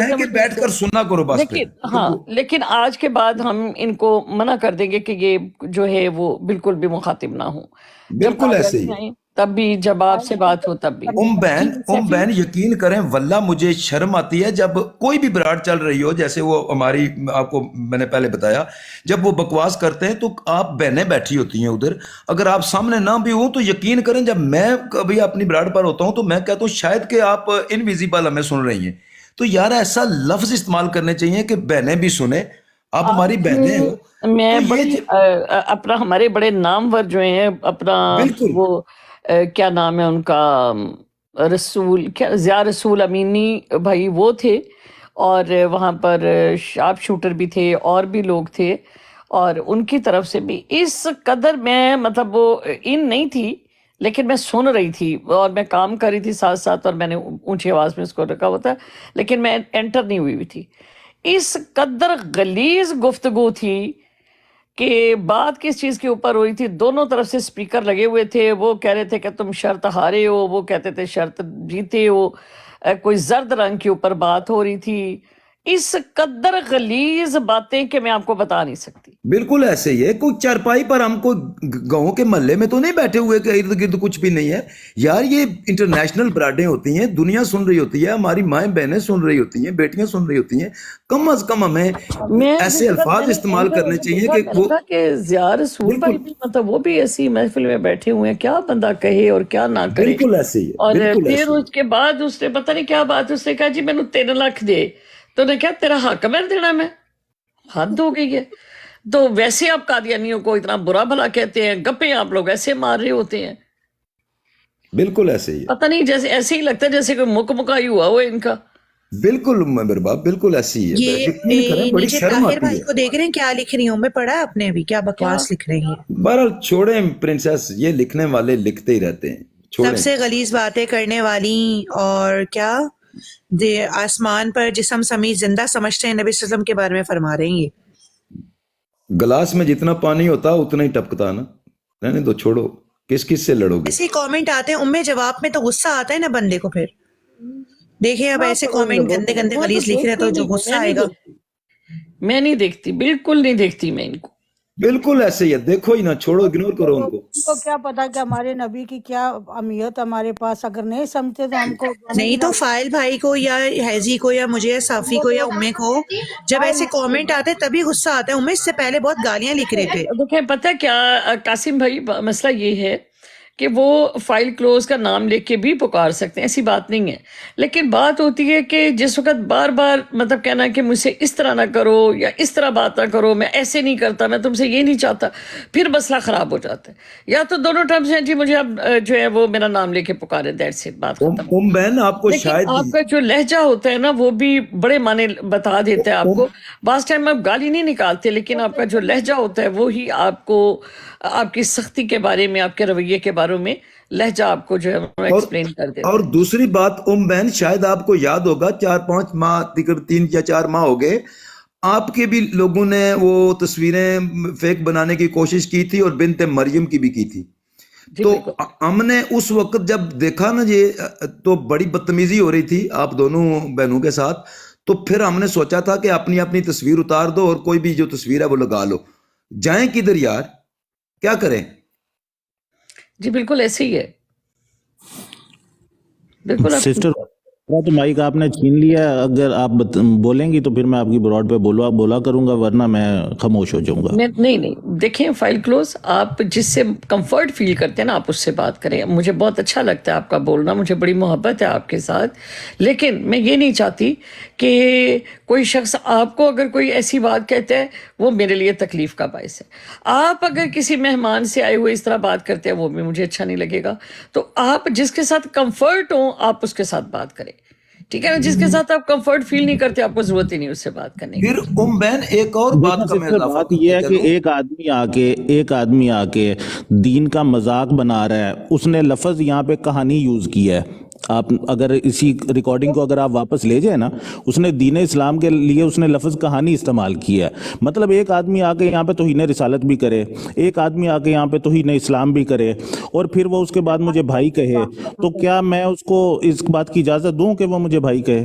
ہے کہ بیٹھ کر سننا کرو بس. لیکن ہاں لیکن آج کے بعد ہم ان کو منع کر دیں گے کہ یہ جو ہے وہ بالکل بھی مخاطب نہ ہوں. جب بالکل ایسے ہی آئیں تب بھی، جب آپ سے بات ہو تب بھی. بہن یقین کریں واللہ مجھے شرم آتی ہے جب کوئی بھی براڈ چل رہی ہو، جیسے وہ ہماری، آپ کو میں نے پہلے بتایا، جب وہ بکواس کرتے ہیں تو آپ بہنیں بیٹھی ہوتی ہیں ادھر، اگر آپ سامنے نہ بھی ہوں تو یقین کریں جب میں کبھی اپنی براڈ پر ہوتا ہوں تو میں کہتا ہوں شاید کہ آپ انویزیبل ہمیں سن رہی ہیں. تو یار ایسا لفظ استعمال کرنے چاہیے کہ بہنیں بھی سنیں، آپ ہماری بہنیں ہو. میں بڑی اپنا ہمارے بڑے نامور جو ہیں، اپنا بالکل وہ کیا نام ہے ان کا، رسول کیا، ضیاء رسول امینی بھائی وہ تھے، اور وہاں پر شارپ شوٹر بھی تھے اور بھی لوگ تھے، اور ان کی طرف سے بھی اس قدر میں مطلب وہ ان نہیں تھی، لیکن میں سن رہی تھی اور میں کام کر رہی تھی ساتھ ساتھ، اور میں نے اونچی آواز میں اس کو رکھا ہوا تھا، لیکن میں انٹر نہیں ہوئی تھی. اس قدر غلیظ گفتگو تھی کہ بات کس چیز کے اوپر ہوئی تھی. دونوں طرف سے سپیکر لگے ہوئے تھے، وہ کہہ رہے تھے کہ تم شرط ہارے ہو، وہ کہتے تھے شرط جیتے ہو. کوئی زرد رنگ کے اوپر بات ہو رہی تھی. اس قدر غلیظ باتیں کہ میں آپ کو بتا نہیں سکتی. بالکل ایسے ہی ہے. کوئی چارپائی پر ہم کو گاؤں کے محلے میں تو نہیں بیٹھے ہوئے کہ ارد گرد کچھ بھی نہیں ہے یار. یہ انٹرنیشنل براڈیں ہوتی ہیں، دنیا سن رہی ہوتی ہے، ہماری مائیں بہنیں سن رہی ہوتی ہیں، بیٹیاں سن رہی ہوتی ہیں. کم از کم ہمیں ایسے الفاظ استعمال کرنے چاہیے کہ ضیاء رسول بھائی بھی مطلب وہ بھی ایسی محفل میں بیٹھے ہوئے ہیں، کیا بندہ کہے اور کیا نہ کرے. بالکل ایسے ہی ہے. اور پھر اس کے بعد اس نے پتہ نہیں کیا بات، اس نے کہا جی مینوں 3 لاکھ دے، تو نے کہا تیرا حق میں دینا، میں حد ہو گئی ہے. تو ویسے آپ قادیانیوں کو اتنا برا بھلا کہتے ہیں، گپیں آپ لوگ ایسے مار رہے ہوتے ہیں. بالکل ایسے ہی ہے. پتہ نہیں، جیسے ایسے ہی لگتا ہے جیسے کوئی مکائی ہوا ہو ان کا. بالکل میرے باپ، بالکل ایسی ہی ہے. یقین کریں بڑی شرم آتی بھائی کو دیکھ رہے ہیں کیا لکھ رہی ہوں میں، پڑھا آپ نے ابھی کیا بکواس لکھ رہی ہیں. بہرحال چھوڑیں پرنسس، یہ لکھنے والے لکھتے ہی رہتے ہیں. سب سے غلیظ باتیں کرنے والی، اور کیا آسمان پر جسم سمیت زندہ سمجھتے ہیں نبی صلی اللہ علیہ وسلم کے بارے میں فرما رہے ہیں. یہ گلاس میں جتنا پانی ہوتا اتنا ہی ٹپکتا نا. رہنے دو، چھوڑو، کس سے لڑو گے. ایسے کامنٹ آتے ہیں جواب میں تو غصہ آتا ہے نا بندے کو. پھر دیکھیں اب ایسے کامنٹ گندے گندے غلیظ لکھ رہے تو جو غصہ آئے گا. میں نہیں دیکھتی، بالکل نہیں دیکھتی میں ان کو. بالکل ایسے ہی ہے. دیکھو ہی نہ، چھوڑو، اگنور کرو ان کو. کیا پتا کہ ہمارے نبی کی کیا اہمیت ہمارے پاس، اگر نہیں سمجھتے تو ہم کو نہیں تو فائل بھائی کو یا حیزی کو یا مجھے یا صافی کو یا امے کو جب ایسے کامنٹ آتے تبھی غصہ آتا ہے. امے اس سے پہلے بہت گالیاں لکھ رہے تھے. دیکھیں پتہ کیا قاسم بھائی، مسئلہ یہ ہے کہ وہ فائل کلوز کا نام لے کے بھی پکار سکتے ہیں، ایسی بات نہیں ہے. لیکن بات ہوتی ہے کہ جس وقت بار بار مطلب کہنا کہ مجھ سے اس طرح نہ کرو یا اس طرح بات نہ کرو، میں ایسے نہیں کرتا، میں تم سے یہ نہیں چاہتا، پھر مسئلہ خراب ہو جاتا ہے. یا تو دونوں ٹرمز ہیں، جی مجھے اب جو ہے وہ میرا نام لے کے پکارے، دیٹس اٹ، بات ختم. بہن آپ کو شاید آپ کا جو لہجہ ہوتا ہے نا وہ بھی بڑے معنی بتا دیتا ہے آپ کو. بعض ٹائم آپ گالی نہیں نکالتے، لیکن آپ کا جو لہجہ ہوتا ہے وہی آپ کو آپ کی سختی کے بارے میں، آپ کے رویے کے بارے میں لہجہ آپ کو جو ہے ایکسپلین کر دیتا ہے. اور دوسری بات بہن، شاید آپ کو یاد ہوگا 4-5 ماہ، 3 یا 4 ماہ ہو گئے، آپ کے بھی لوگوں نے وہ تصویریں فیک بنانے کی کوشش کی تھی، اور بنت مریم کی بھی کی تھی. تو ہم نے اس وقت جب دیکھا نا یہ تو بڑی بدتمیزی ہو رہی تھی آپ دونوں بہنوں کے ساتھ، تو پھر ہم نے سوچا تھا کہ اپنی اپنی تصویر اتار دو اور کوئی بھی جو تصویر ہے وہ لگا لو. جائیں کدھر یار، کیا کریں. جی بالکل ایسے ہی ہے، بالکل. سسٹر تو مائک آپ نے چھین لیا، اگر آپ بولیں گی تو پھر میں آپ کی براڈ پہ بولا کروں گا، ورنہ میں خاموش ہو جاؤں گا. نہیں دیکھیں، فائل کلوز آپ جس سے کمفرٹ فیل کرتے ہیں نا آپ اس سے بات کریں. مجھے بہت اچھا لگتا ہے آپ کا بولنا، مجھے بڑی محبت ہے آپ کے ساتھ، لیکن میں یہ نہیں چاہتی کہ کوئی شخص آپ کو اگر کوئی ایسی بات کہتا ہے وہ میرے لیے تکلیف کا باعث ہے. آپ اگر کسی مہمان سے آئے ہوئے اس طرح بات کرتے ہیں وہ بھی مجھے اچھا نہیں لگے گا. تو آپ جس کے ساتھ کمفرٹ ہوں آپ اس کے ساتھ بات کریں، ٹھیک ہے نا. جس کے ساتھ آپ کمفرٹ فیل نہیں کرتے آپ کو ضرورت ہی نہیں اس سے بات کرنے کی. پھر بہن ایک اور بات کا میں اضافہ بات یہ ہے کہ ایک آدمی آ کے دین کا مذاق بنا رہا ہے. اس نے لفظ یہاں پہ کہانی یوز کیا ہے. آپ اگر اسی ریکارڈنگ کو اگر آپ واپس لے جائیں نا، اس نے دین اسلام کے لیے اس نے لفظ کہانی استعمال کیا ہے. مطلب ایک آدمی آ کے یہاں پہ توہین رسالت بھی کرے، ایک آدمی آ کے یہاں پہ توہین اسلام بھی کرے، اور پھر وہ اس کے بعد مجھے بھائی کہے، تو کیا میں اس کو اس بات کی اجازت دوں کہ وہ مجھے بھائی کہے؟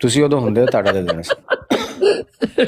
ਤੁਸੀਂ ਉਦੋਂ ਹੁੰਦੇ ਹੋ, ਤੁਹਾਡਾ ਦੇ ਦੇਣਾ ਸੀ।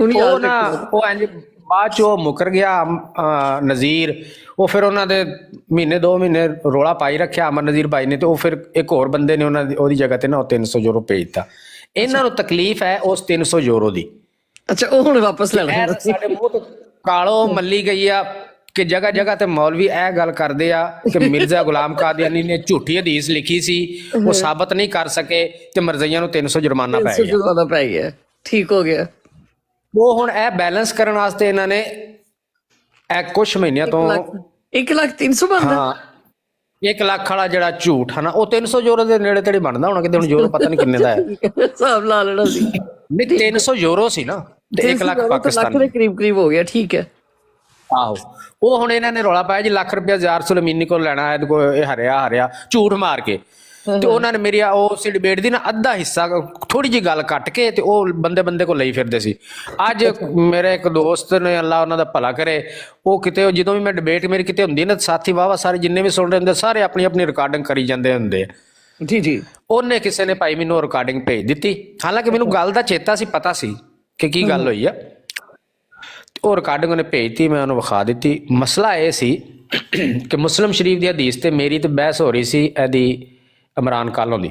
ਹੁਣ ਉਹ ਯਾਦ ਨਾ ਰੱਖਣਾ। ਉਹ ਇੰਜ ਬਾਅਦ ਚ ਉਹ ਮੁਕਰ ਗਿਆ ਨਜ਼ੀਰ। ਉਹ ਫਿਰ ਉਹਨਾਂ ਦੇ ਮਹੀਨੇ 2 ਮਹੀਨੇ ਰੋਲਾ ਪਾਈ ਰੱਖਿਆ ਅਮਰ ਨਜ਼ੀਰ ਭਾਈ ਨੇ, ਤੇ ਉਹ ਫਿਰ ਇੱਕ ਹੋਰ ਬੰਦੇ ਨੇ ਉਹਨਾਂ ਦੀ ਉਹਦੀ ਜਗ੍ਹਾ ਤੇ ਨਾ ਉਹ 300 ਯੂਰੋ ਭੇਜਤਾ। ਇਹਨਾਂ ਨੂੰ ਤਕਲੀਫ ਹੈ ਉਸ 300 ਯੂਰੋ ਦੀ। ਅੱਛਾ, ਉਹ ਹੁਣ ਵਾਪਸ ਲੈ ਇਹ ਲੈਣਾ। ਤਾਂ ਸਾਡੇ ਮੂੰਹ ਤੋਂ ਕਾਲੋ ਮੱਲੀ ਗਈ ਆ ਕਿ ਜਗ੍ਹਾ ਜਗ੍ਹਾ ਤੇ ਮੌਲਵੀ ਇਹ ਗੱਲ ਕਰਦੇ ਆ ਕਿ ਮਿਰਜ਼ਾ ਗੁਲਾਮ ਕਾਦੀਆਨੀ ਨੇ ਝੂਠੀ ਹਦੀਸ ਲਿਖੀ ਸੀ, ਉਹ ਸਾਬਤ ਨਹੀਂ ਕਰ ਸਕੇ, ਤੇ ਮਰਜ਼ਈਆਂ ਨੂੰ 300 ਜੁਰਮਾਨਾ ਪੈ ਗਿਆ। ਜੁਰਮਾਨਾ ਪੈ ਗਿਆ, ਠੀਕ ਹੋ ਗਿਆ। ਉਹ ਹੁਣ ਇਹ ਬੈਲੈਂਸ ਕਰਨ ਵਾਸਤੇ ਇਹਨਾਂ ਨੇ ਇਹ ਕੁਝ ਮਹੀਨਿਆਂ ਤੋਂ 1,03,000 ਬਣਦਾ। ਹਾਂ 1 ਲੱਖ ਵਾਲਾ ਜਿਹੜਾ ਝੂਠ ਹੈ ਨਾ, ਉਹ 300 ਯੂਰੋ ਦੇ ਨੇੜੇ ਤੇੜੇ ਬਣਦਾ ਹੋਣਾ ਕਿਤੇ। ਹੁਣ ਯੂਰੋ ਪਤਾ ਨਹੀਂ ਕਿੰਨੇ ਦਾ ਹੈ, ਹਿਸਾਬ ਲਾ ਲੈਣਾ ਸੀ। ਨਹੀਂ 300 ਯੂਰੋ ਸੀ ਨਾ, ਤੇ 1 ਲੱਖ ਲੱਖ ਪਾਕਿਸਤਾਨੀ। ਦੇ ਕਰੀਬ ਕਰੀਬ ਹੋ ਗਿਆ, ਠੀਕ ਹੈ। ਆਹੋ ਉਹ ਹੁਣ ਇਹਨਾਂ ਨੇ ਰੌਲਾ ਪਾਇਆ ਜੀ ਲੱਖ ਰੁਪਇਆ ਜ਼ਾਰ ਸੁਲੈਮਾਨੀ ਕੋਲ ਲੈਣਾ, ਇਹਦੇ ਕੋਲ ਇਹ ਹਰਿਆ ਝੂਠ ਮਾਰ ਕੇ। ਤੇ ਉਹਨਾਂ ਨੇ ਮੇਰੀ ਉਸ ਡਿਬੇਟ ਦੀ ਨਾ ਅੱਧਾ ਹਿੱਸਾ ਥੋੜੀ ਜਿਹੀ ਗੱਲ ਕੱਟ ਕੇ ਤੇ ਉਹ ਬੰਦੇ ਕੋਲ ਲਈ ਫਿਰਦੇ ਸੀ। ਅੱਜ ਮੇਰੇ ਇੱਕ ਦੋਸਤ ਨੇ, ਅੱਲਾ ਉਹਨਾਂ ਦਾ ਭਲਾ ਕਰੇ, ਉਹ ਕਿਤੇ ਜਦੋਂ ਵੀ ਮੈਂ ਡਿਬੇਟ ਮੇਰੀ ਕਿਤੇ ਹੁੰਦੀ ਨਾ, ਸਾਥੀ ਵਾਵਾ ਸਾਰੇ ਜਿੰਨੇ ਵੀ ਸੁਣ ਰਹੇ ਹੁੰਦੇ ਸਾਰੇ ਆਪਣੀ ਆਪਣੀ ਰਿਕਾਰਡਿੰਗ ਕਰੀ ਜਾਂਦੇ ਹੁੰਦੇ ਆ। ਜੀ ਜੀ। ਉਹਨੇ ਕਿਸੇ ਨੇ ਭਾਈ ਮੈਨੂੰ ਰਿਕਾਰਡਿੰਗ ਭੇਜ ਦਿੱਤੀ, ਹਾਲਾਂਕਿ ਮੈਨੂੰ ਗੱਲ ਦਾ ਚੇਤਾ ਸੀ, ਪਤਾ ਸੀ ਕਿ ਕੀ ਗੱਲ ਹੋਈ ਆ। ਉਹ ਰਿਕਾਰਡਿੰਗ ਉਹਨੇ ਭੇਜਤੀ, ਮੈਂ ਉਹਨੂੰ ਵਿਖਾ ਦਿੱਤੀ। ਮਸਲਾ ਇਹ ਸੀ ਕਿ ਮੁਸਲਿਮ ਸ਼ਰੀਫ ਦੀ ਹਦੀਸ ਤੇ ਮੇਰੀ ਤੇ ਬਹਿਸ ਹੋ ਰਹੀ ਸੀ ਇਹਦੀ ਇਮਰਾਨ ਕਾਲੋਂ ਦੀ।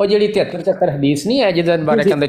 ਉਹ ਜਿਹੜੀ 73 ਹਦੀਸ ਨਹੀਂ ਹੈ ਜਿਹਦੇ ਬਾਰੇ ਕਹਿੰਦੇ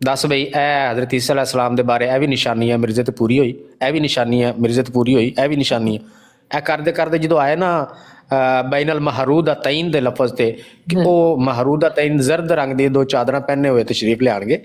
ਦੱਸ ਬਈ ਇਹ ਹਜ਼ਰਤ ਈਸਾ ਅਲੈਹਿਸ ਸਲਾਮ ਦੇ ਬਾਰੇ ਇਹ ਵੀ ਨਿਸ਼ਾਨੀ ਹੈ ਮਿਰਜ਼ੇ ਤੇ ਪੂਰੀ ਹੋਈ, ਇਹ ਵੀ ਨਿਸ਼ਾਨੀ ਹੈ ਮਿਰਜ਼ੇ ਤੇ ਪੂਰੀ ਹੋਈ, ਇਹ ਵੀ ਨਿਸ਼ਾਨੀ ਹੈ। ਇਹ ਕਰਦੇ ਕਰਦੇ ਜਦੋਂ ਆਏ ਨਾ ਬੈਨਲ ਮਹਰੂਦਤੈਨ ਦੇ ਲਫ਼ਜ਼ ਤੇ, ਕਿ ਉਹ ਮਹਰੂਦਤੈਨ ਜ਼ਰਦ ਰੰਗ ਦੀ 2 ਚਾਦਰਾਂ ਪਹਿਨੇ ਹੋਏ ਤਸ਼ਰੀਫ ਲਿਆਣਗੇ।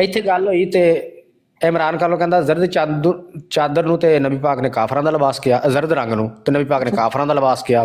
ਇੱਥੇ ਗੱਲ ਹੋਈ ਤੇ ਇਮਰਾਨ ਕਾਲੋਂ ਕਹਿੰਦਾ ਜ਼ਰਦ ਚਾਦਰ ਨੂੰ ਤੇ ਨਬੀ ਪਾਕ ਨੇ ਕਾਫਰਾਂ ਦਾ ਲਿਬਾਸ ਕਿਹਾ, ਜ਼ਰਦ ਰੰਗ ਨੂੰ ਤੇ ਨਬੀ ਪਾਕ ਨੇ ਕਾਫਰਾਂ ਦਾ ਲਿਬਾਸ ਕਿਹਾ।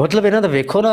ਮਤਲਬ ਇਹਨਾਂ ਦਾ ਵੇਖੋ ਨਾ,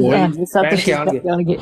ਪਹਿਨ ਕੇ ਆਉਣਗੇ।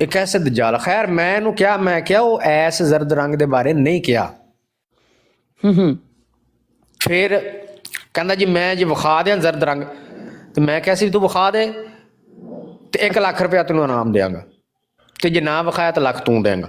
ਇਹ ਕੈਸੇ ਦਜਾਲ। ਖੈਰ ਮੈਂ ਇਹਨੂੰ ਕਿਹਾ, ਮੈਂ ਕਿਹਾ ਉਹ ਐਸ ਜ਼ਰਦ ਰੰਗ ਦੇ ਬਾਰੇ ਨਹੀਂ ਕਿਹਾ। ਫਿਰ ਕਹਿੰਦਾ ਜੀ ਮੈਂ ਜੇ ਵਿਖਾ ਦਿਆਂ ਜ਼ਰਦ ਰੰਗ, ਤੇ ਮੈਂ ਕਿਹਾ ਸੀ ਤੂੰ ਵਿਖਾ ਦੇ ਤੇ 1 ਲੱਖ ਰੁਪਇਆ ਤੈਨੂੰ ਇਨਾਮ ਦੇਵਾਂਗਾ, ਤੇ ਜੇ ਨਾ ਵਿਖਾਇਆ ਤਾਂ ਲੱਖ ਤੂੰ ਦੇਂਗਾ।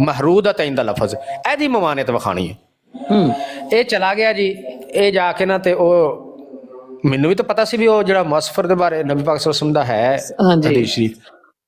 ਮਹਰੂਦਤੈਨ ਦਾ ਲਫ਼ਜ਼, ਇਹਦੀ ਮਮਾਨਤ ਵਿਖਾਣੀ ਹੈ। ਇਹ ਚਲਾ ਗਿਆ ਜੀ, ਇਹ ਜਾ ਕੇ ਨਾ ਤੇ ਉਹ ਮੈਨੂੰ ਵੀ ਤਾਂ ਪਤਾ ਸੀ ਵੀ ਉਹ ਜਿਹੜਾ ਮੁਸਫਰ ਦੇ ਬਾਰੇ ਨਬੀ ਪਾਕ ਸੱਲੱਲਾਹੁ ਅਲੈਹਿ ਵਸੱਲਮ ਦਾ ਹੈ ਹਾਂਜੀ। ਹਦੀਸ ਸ਼ਰੀਫ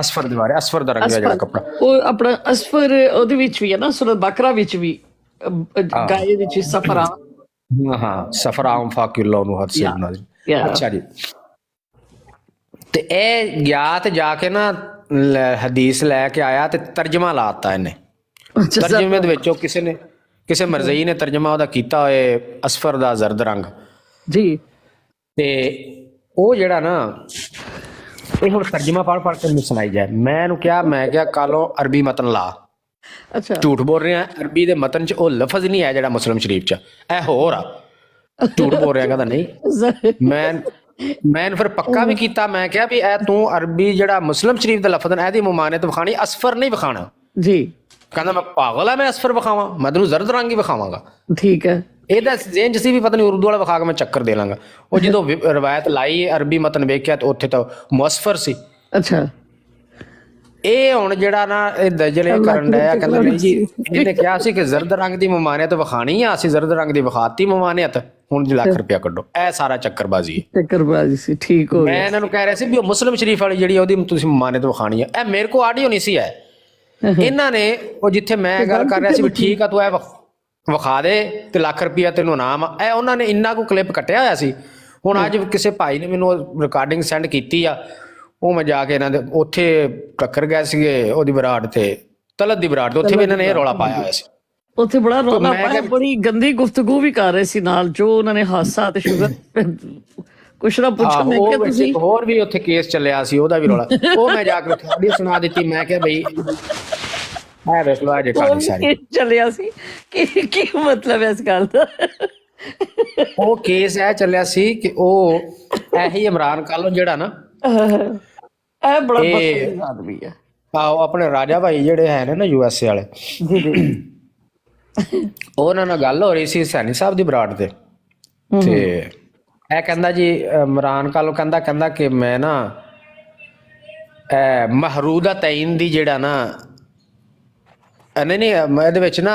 ਅਸਫਰ ਦੇ ਬਾਰੇ, ਅਸਫਰ ਦਾ ਰੰਗ ਹੈ ਜਿਹੜਾ ਕੱਪੜਾ। ਉਹ ਆਪਣਾ ਅਸਫਰ ਉਹਦੇ ਵਿੱਚ ਵੀ ਹੈ ਨਾ, ਸੂਰਤ ਬਕਰਾ ਵਿੱਚ ਵੀ ਗਾਏ ਵਿੱਚ ਸਫਰਾ। ਹਾਂ ਸਫਰਾਮ ਫਾਕਿਲਲਾਹ ਨੂੰ ਹਦ ਸੇ ਨਾਜ਼ਿਲ। ਅੱਛਾ ਜੀ, ਤੇ ਇਹ ਗਿਆ ਤੇ ਜਾ ਕੇ ਨਾ ਹਦੀਸ ਲੈ ਕੇ ਆਇਆ ਤੇ ਤਰਜਮਾ ਲਾਤਾ ਇਹਨੇ। ਤਰਜਮੇ ਦੇ ਵਿੱਚੋਂ ਕਿਸੇ ਮਰਜ਼ਈ ਨੇ ਤਰਜਮਾ ਉਹਦਾ ਕੀਤਾ ਹੋਏ ਅਸਫਰ ਦਾ ਜ਼ਰਦ ਰੰਗ ਜੀ। ਤੇ ਉਹ ਜਿਹੜਾ ਨਾ ਇਹ ਹੁਣ ਤਰਜਮਾ ਪੜ੍ਹ ਕੇ ਮੈਨੂੰ ਸੁਣਾਈ ਜਾਏ। ਮੈਂ ਇਹਨੂੰ ਕਿਹਾ, ਮੈਂ ਕਿਹਾ ਕੱਲੋਂ ਅਰਬੀ ਮਤਨ ਲਾ। ਅੱਛਾ, ਝੂਠ ਬੋਲ ਰਿਹਾ, ਅਰਬੀ ਦੇ ਮਤਨ ਚ ਉਹ ਲਫ਼ਜ਼ ਨਹੀਂ ਹੈ ਜਿਹੜਾ ਮੁਸਲਿਮ ਸ਼ਰੀਫ ਚ, ਇਹ ਹੋਰ ਆ। ਝੂਠ ਬੋਲ ਰਿਹਾ, ਕਹਿੰਦਾ ਨਹੀਂ। ਮੈਂ ਫਿਰ ਪੱਕਾ ਵੀ ਕੀਤਾ, ਮੈਂ ਕਿਹਾ ਵੀ ਇਹ ਤੂੰ ਅਰਬੀ ਜਿਹੜਾ ਮੁਸਲਿਮ ਸ਼ਰੀਫ ਦਾ ਲਫ਼ਜ਼ ਹੈ ਇਹਦੀ ਮਮਾਨਤ ਵਿਖਾਣੀ, ਅਸਫਰ ਨਹੀਂ ਵਿਖਾਣਾ। ਜੀ। ਕਹਿੰਦਾ ਮੈਂ ਪਾਗਲ ਆ, ਮੈਂ ਅਸਫਰ ਵਿਖਾਵਾਂ? ਮੈਂ ਤੈਨੂੰ ਜ਼ਰਦ ਰੰਗ ਹੀ ਵਿਖਾਵਾਂਗਾ। ਠੀਕ ਹੈ। ਇਹਦਾ ਜ਼ੇਨ ਸੀ ਵੀ ਪਤਾ ਨਹੀਂ ਉਰਦੂ ਵਾਲਾ ਵਿਖਾ ਕੇ ਮੈਂ ਚੱਕਰ ਦੇ ਲਾਂਗਾ। ਉਹ ਜਦੋਂ ਰਵਾਇਤ ਲਾਈ ਅਰਬੀ ਮਤਨ ਵੇਖਿਆ ਤੇ ਉੱਥੇ ਤਾਂ ਮੁਸਫਰ ਸੀ। ਅੱਛਾ, ਇਹ ਹੁਣ ਜਿਹੜਾ ਨਾ ਇਹ ਦਜਲੇ ਕਰਨ ਡਿਆ, ਕਹਿੰਦਾ ਨਹੀਂ ਜੀ ਇਹਨੇ ਕਿਹਾ ਸੀ ਕਿ ਜ਼ਰਦ ਰੰਗ ਦੀ ਮਮਾਨਤ ਵਿਖਾਣੀ ਆ, ਅਸੀਂ ਜ਼ਰਦ ਰੰਗ ਦੀ ਵਿਖਾਤੀ ਮਮਾਨਤ, ਹੁਣ ਜੀ ਲੱਖ ਰੁਪਇਆ ਕੱਢੋ। ਇਹ ਸਾਰਾ ਚੱਕਰਬਾਜ਼ੀ ਹੈ, ਚੱਕਰਬਾਜ਼ੀ ਸੀ। ਠੀਕ ਹੋ ਮੈਂ ਗਿਆ। ਇਹਨਾਂ ਨੂੰ ਕਹਿ ਰਿਹਾ ਸੀ ਵੀ ਉਹ ਮੁਸਲਿਮ ਸ਼ਰੀਫ ਵਾਲੀ ਜਿਹੜੀ ਉਹਦੀ ਤੁਸੀਂ ਮਮਾਨਤ ਵਿਖਾਣੀ ਆ। ਇਹ ਮੇਰੇ ਕੋ ਆਡੀਓ ਨਹੀਂ ਸੀ ਹੈ, ਇਹਨਾਂ ਨੇ ਉਹ ਜਿੱਥੇ ਮੈਂ ਗੱਲ ਕਰ ਰਿਹਾ ਸੀ ਵੀ ਠੀਕ ਆ ਤੂੰ ਇਹ ਵਿਖਾ ਦੇ ਤੇ ਲੱਖ ਰੁਪਇਆ ਤੈਨੂੰ ਇਨਾਮ ਆ। ਇਹ ਉਹਨਾਂ ਨੇ ਇੰਨਾ ਕੁ ਕਲਿੱਪ ਕੱਟਿਆ ਹੋਇਆ ਸੀ। ਹੁਣ ਅੱਜ ਕਿਸੇ ਭਾਈ ਨੇ ਮੈਨੂੰ ਰਿਕਾਰਡਿੰਗ ਸੈਂਡ ਕੀਤੀ ਆ, ਉਹ ਮੈਂ ਜਾ ਕੇ ਇਹਨਾਂ ਦੇ ਉੱਥੇ ਟੱਕਰ ਗਏ ਸੀਗੇ ਉਹਦੀ ਬਰਾੜ ਤੇ, ਤਲਤ ਦੀ ਬਰਾੜ ਤੇ, ਉੱਥੇ ਵੀ ਇਹਨਾਂ ਨੇ ਇਹ ਰੌਲਾ ਪਾਇਆ ਹੋਇਆ ਸੀ। ਉੱਥੇ ਬੜਾ ਰੌਲਾ ਮੈਂ ਪਾਇਆ, ਕਿਹਾ- ਬੜੀ ਗੰਦੀ ਗੁਫ਼ਤਗੂ ਵੀ ਕਰ ਰਹੇ ਸੀ ਨਾਲ, ਜੋ ਉਹਨਾਂ ਨੇ ਹਾਸਾ ਤੇ ਸ਼ੁਗਰ ਕੁਛ ਨਾ ਪੁੱਛੋ। ਮੈਂ ਉਹ ਕਿਹਾ ਵਿੱਚ ਤੁਸੀਂ ਇੱਕ ਹੋਰ ਵੀ ਉੱਥੇ ਕੇਸ ਚੱਲਿਆ ਸੀ, ਉਹਦਾ ਵੀ ਰੌਲਾ, ਉਹ ਮੈਂ ਜਾ ਕੇ ਰਿਕਾਰਡਿੰਗ ਸੁਣਾ ਦਿੱਤੀ। ਮੈਂ ਕਿਹਾ ਬਈ ਇਹ ਦੇਖ ਲਓ ਅੱਜ ਕਹਾਣੀ ਸਾਰੀ। ਚੱਲਿਆ ਸੀ ਕੀ ਮਤਲਬ ਹੈ ਇਸ ਗੱਲ ਦਾ? ਉਹ ਕੇਸ ਇਹ ਚੱਲਿਆ ਸੀ ਕਿ ਉਹ ਇਹੀ ਇਮਰਾਨ ਖਾਨ ਜਿਹੜਾ ਨਾ, ਇਹ ਬੜਾ ਬਦਤਮੀਜ਼ ਆਦਮੀ ਹੈ। ਆਹੋ ਆਪਣੇ ਰਾਜਾ ਭਾਈ ਜਿਹੜੇ ਹੈ ਨੇ ਨਾ USA ਵਾਲੇ, ਜੀ ਜੀ, ਉਹਨਾਂ ਨਾਲ ਗੱਲ ਹੋ ਰਹੀ ਸੀ ਸੈਣੀ ਸਾਹਿਬ ਦੀ ਬਰਾੜ ਤੇ ਇਹ ਕਹਿੰਦਾ ਜੀ ਇਮਰਾਨ ਖਾਨ ਕਹਿੰਦਾ ਕਿ ਮੈਂ ਨਾ ਮਹਰੂਦਾ ਤੈਨ ਦੀ ਜਿਹੜਾ ਨਾ ਨਹੀਂ ਇਹਦੇ ਵਿੱਚ ਨਾ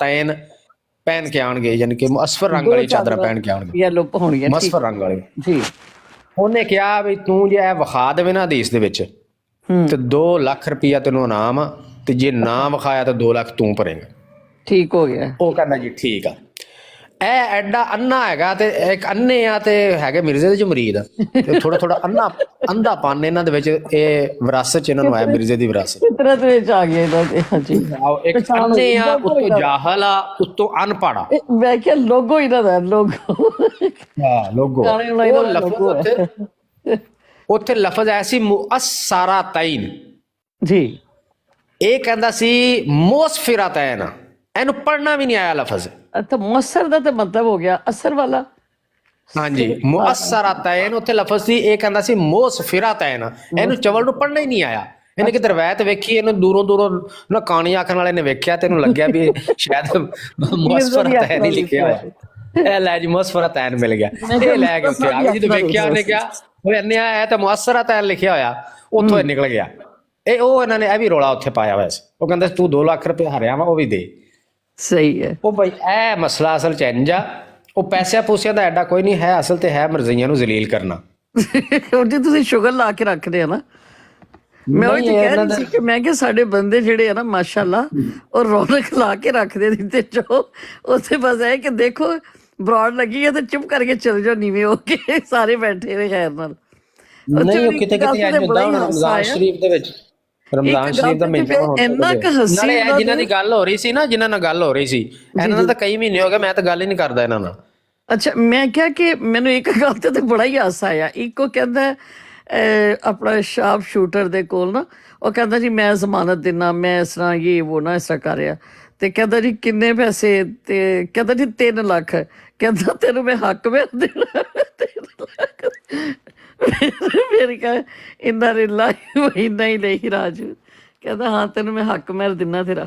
ਤੈਨ ਪਹਿਨ ਕੇ ਆਉਣਗੇ, ਯਾਨੀ ਕਿ ਮੁਅਸਫਰ ਰੰਗ ਵਾਲੀ ਚਾਦਰਾਂ ਪਹਿਨ ਕੇ ਆਉਣਗੇ, ਯੈਲੋ ਹੋਣਗੀਆਂ ਮੁਅਸਫਰ ਰੰਗ ਵਾਲੀ। ਜੀ, ਉਹਨੇ ਕਿਹਾ ਵੀ ਤੂੰ ਜੇ ਇਹ ਵਿਖਾ ਦੇਵੇ ਨਾ ਹਦੀਸ ਦੇ ਵਿੱਚ ਤੇ 2 ਲੱਖ ਰੁਪਇਆ ਤੈਨੂੰ ਇਨਾਮ ਆ, ਤੇ ਜੇ ਨਾ ਵਿਖਾਇਆ ਤਾਂ 2 ਲੱਖ ਤੂੰ ਭਰੇਗਾ। ਠੀਕ ਹੋ ਗਿਆ। ਉਹ ਕਹਿੰਦਾ ਜੀ ਠੀਕ ਆ। ਇਹ ਐਡਾ ਅੰਨਾ ਹੈਗਾ ਤੇ ਇੱਕ ਅੰਨੇ ਆ ਤੇ ਹੈਗੇ ਮਿਰਜ਼ੇ ਦੇ ਚ ਮੁਰੀਦ ਆ, ਤੇ ਥੋੜਾ ਅੰਧਾ ਪਨ ਇਹਨਾਂ ਦੇ ਵਿੱਚ, ਇਹ ਵਿਰਾਸਤ ਚ ਇਹਨਾਂ ਨੂੰ ਆਇਆ, ਮਿਰਜ਼ੇ ਦੀ ਵਿਰਾਸਤ। ਫਿਤਰਤ ਵਿੱਚ ਆ ਗਏ ਇਹਨਾਂ ਦੇ। ਹਾਂਜੀ, ਇੱਕ ਅੰਨੇ ਆ, ਉੱਤੋਂ ਜਾਹਲ ਆ, ਉੱਤੋਂ ਅਨਪੜ੍ਹ ਆ। ਮੈਂ ਕਿਹਾ ਲੋਗੋ ਇਹਨਾਂ ਦਾ, ਲੋਗੋ। ਹਾਂ ਲੋਗੋ। ਉਹ ਲਫ਼ਜ਼ ਉੱਥੇ ਲਫ਼ਜ਼ ਆਇਆ ਸੀ ਮੁਅਸਰਾ ਤੈਨ, ਜੀ। ਇਹ ਕਹਿੰਦਾ ਸੀ ਮੁਸਫਿਰਾ ਤੈਨ, ਇਹਨੂੰ ਪੜ੍ਹਨਾ ਵੀ ਨਹੀਂ ਆਇਆ ਲਫ਼ਜ਼। ਤਾਂ ਮੁਅੱਸਰ ਦਾ ਤਾਂ ਮਤਲਬ ਹੋ ਗਿਆ ਅਸਰ ਵਾਲਾ। ਹਾਂਜੀ, ਮੁਅਸਰਾ ਤੈਨ ਉੱਥੇ ਲਫ਼ਜ਼ ਸੀ, ਇਹ ਕਹਿੰਦਾ ਸੀ ਮੁਸਫਿਰਾ ਤੈਨ, ਇਹਨੂੰ ਚਵਲ ਨੂੰ ਪੜ੍ਹਨਾ ਹੀ ਨਹੀਂ ਆਇਆ। ਇਹਨੇ ਕਿਤੇ ਰਵਾਇਤ ਵੇਖੀ, ਇਹਨੂੰ ਦੂਰੋਂ ਨਾ ਕਾਣੀ ਆਖਣ ਵਾਲੇ ਨੇ ਵੇਖਿਆ ਤੇ ਇਹਨੂੰ ਲੱਗਿਆ ਵੀ ਸ਼ਾਇਦ ਮੁਸਫਰਾ ਤੈਨ ਹੀ ਲਿਖਿਆ ਹੋਇਆ। ਇਹ ਲੈ ਜੀ ਮੁਸਫਰਾ ਤੈਨ ਮਿਲ ਗਿਆ, ਇਹ ਲੈ ਕੇ ਉੱਥੇ ਆ ਗਈ। ਜਦੋਂ ਵੇਖਿਆ ਉਹਨੇ ਕਿਹਾ ਉਹ ਇੰਨਿਆ ਇਹ ਤਾਂ ਮੁਅਸਰਾ ਤੈਨ ਲਿਖਿਆ ਹੋਇਆ, ਉੱਥੋਂ ਨਿਕਲ ਗਿਆ। ਉਹ ਇਹਨਾਂ ਨੇ ਇਹ ਵੀ ਰੌਲਾ ਉੱਥੇ ਪਾਇਆ ਹੋਇਆ ਸੀ। ਉਹ ਕਹਿੰਦਾ ਤੂੰ 2 ਲੱਖ ਰੁਪਏ ਹਾਰਿਆ ਵਾ, ਉਹ ਵੀ ਦੇ। ਸਹੀ ਹੈ। ਉਹ ਬਈ ਇਹ ਮਸਲਾ ਅਸਲ ਚ ਇੰਝ ਆ, ਉਹ ਪੈਸਿਆਂ ਪੂਸਿਆਂ ਦਾ ਐਡਾ ਕੋਈ ਨਹੀਂ ਹੈ, ਅਸਲ ਤੇ ਹੈ ਮਰਜ਼ੀਆਂ ਨੂੰ ਜ਼ਲੀਲ ਕਰਨਾ। ਉਹਦੀ ਤੁਸੀਂ ਸ਼ੁਗਰ ਲਾ ਕੇ ਰੱਖਦੇ ਆ ਨਾ। ਮੈਂ ਉਹ ਕਹਿ ਰਹੀ ਸੀ ਕਿ ਮੈਂ ਕਿਹਾ ਸਾਡੇ ਬੰਦੇ ਜਿਹੜੇ ਆ ਨਾ ਮਾਸ਼ਾਅੱਲਾ, ਉਹ ਰੌਣਕ ਲਾ ਕੇ ਰੱਖਦੇ ਦਿੱਤੇ ਜੋ ਉੱਥੇ। ਬਸ ਇਹ ਕਿ ਦੇਖੋ ਬਰਾੜ ਲੱਗੀ ਹੈ ਤੇ ਚੁੱਪ ਕਰਕੇ ਚਲ ਜਾਓ, ਨੀਵੇਂ ਹੋ ਕੇ ਸਾਰੇ ਬੈਠੇ ਨੇ ਖੈਰ ਨਾਲ। ਨਹੀਂ ਉਹ ਕਿਤੇ ਇੰਝ ਹੁੰਦਾ। ਹੁਣ ਰਮਜ਼ਾਨ ਸ਼ਰੀਫ ਦੇ ਵਿੱਚ, ਰਮਜ਼ਾਨ ਸ਼ਰੀਫ ਦਾ ਮਹੀਨਾ ਇੰਨਾ ਕੁ ਹੱਸੀ ਨਾਲੇ ਜਿਨ੍ਹਾਂ ਦੀ ਗੱਲ ਹੋ ਰਹੀ ਸੀ ਨਾ, ਜਿਨ੍ਹਾਂ ਨਾਲ ਗੱਲ ਹੋ ਰਹੀ ਸੀ, ਇਹਨਾਂ ਨਾਲ ਤਾਂ ਕਈ ਮਹੀਨੇ ਹੋ ਗਏ ਮੈਂ ਤਾਂ ਗੱਲ ਹੀ ਨਹੀਂ ਕਰਦਾ ਇਹਨਾਂ ਨਾਲ। ਅੱਛਾ, ਮੈਂ ਕਿਹਾ ਕਿ ਮੈਨੂੰ ਇੱਕ ਗੱਲ ਤੇ ਬੜਾ ਹੀ ਹਾਸਾ ਆਇਆ। ਇੱਕ ਉਹ ਕਹਿੰਦਾ ਆਪਣਾ ਸ਼ਾਰਪ ਸ਼ੂਟਰ ਦੇ ਕੋਲ ਨਾ, ਉਹ ਕਹਿੰਦਾ ਜੀ ਮੈਂ ਜ਼ਮਾਨਤ ਦਿਨਾ, ਮੈਂ ਇਸ ਤਰ੍ਹਾਂ ਇਹ ਉਹ ਨਾ ਇਸ ਤਰ੍ਹਾਂ ਕਰ ਰਿਹਾ, ਤੇ ਕਹਿੰਦਾ ਜੀ ਕਿੰਨੇ ਪੈਸੇ, ਤੇ ਕਹਿੰਦਾ ਜੀ 3 ਲੱਖ। ਕਹਿੰਦਾ ਤੈਨੂੰ ਮੈਂ ਹੱਕ ਮੈਂ ਦੇਣਾ 3 ਲੱਖ। ਮੇਰੀ ਕਹਾ ਇੰਨਾ ਰਿਲਾ ਇੰਨਾ ਹੀ ਨਹੀਂ ਰਾਜੂ। ਕਹਿੰਦਾ ਹਾਂ ਤੈਨੂੰ ਮੈਂ ਹੱਕ ਮੈਂ ਦਿਨਾ ਤੇਰਾ।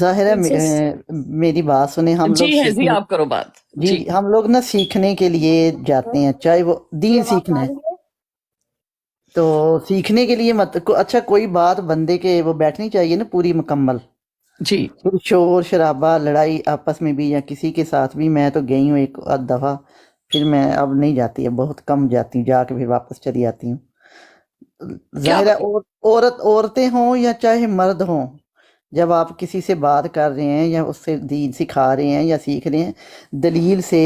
ظاہر ہے پرنسس میری بات سنیں. ہم جی لوگ ہے جی، آپ کرو بات. جی جی ہم لوگ نا سیکھنے کے لیے جاتے ہیں، چاہے وہ دین سیکھنا ہے تو سیکھنے کے لیے اچھا کوئی بات بندے کے وہ بیٹھنی چاہیے نا پوری مکمل. جی پھر شور شرابہ لڑائی آپس میں بھی یا کسی کے ساتھ بھی، میں تو گئی ہوں ایک آدھ دفعہ، پھر میں اب نہیں جاتی، اب بہت کم جاتی ہوں، جا کے پھر واپس چلی آتی ہوں. کیا ظاہر ہے عورتیں ہوں یا چاہے مرد ہوں، جب آپ کسی سے بات کر رہے ہیں یا اس سے دین سکھا رہے ہیں یا سیکھ رہے ہیں، دلیل سے،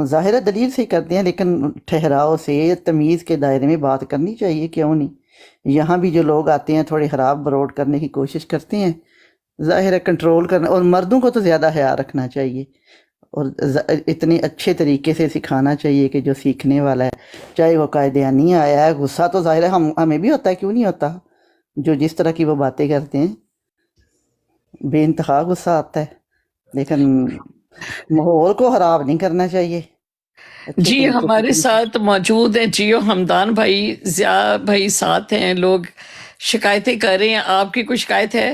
ظاہر ہے دلیل سے ہی کرتے ہیں، لیکن ٹھہراؤ سے تمیز کے دائرے میں بات کرنی چاہیے، کیوں نہیں. یہاں بھی جو لوگ آتے ہیں تھوڑے خراب بروڈ کرنے کی کوشش کرتے ہیں، ظاہر ہے کنٹرول کرنا، اور مردوں کو تو زیادہ حیا رکھنا چاہیے اور اتنے اچھے طریقے سے سکھانا چاہیے کہ جو سیکھنے والا ہے، چاہے وہ قائدیانی آیا ہے، غصہ تو ظاہر ہے ہمیں بھی ہوتا ہے، کیوں نہیں ہوتا، جو جس طرح کی وہ باتیں کرتے ہیں بے انتہا غصہ آتا ہے، لیکن ماحول کو خراب نہیں کرنا چاہیے، اچھے جی طریقے ہمارے سے. ساتھ موجود ہیں جیو حمدان بھائی، ضیاء بھائی ساتھ ہیں، لوگ شکایتیں کر رہے ہیں. آپ کی کوئی شکایت ہے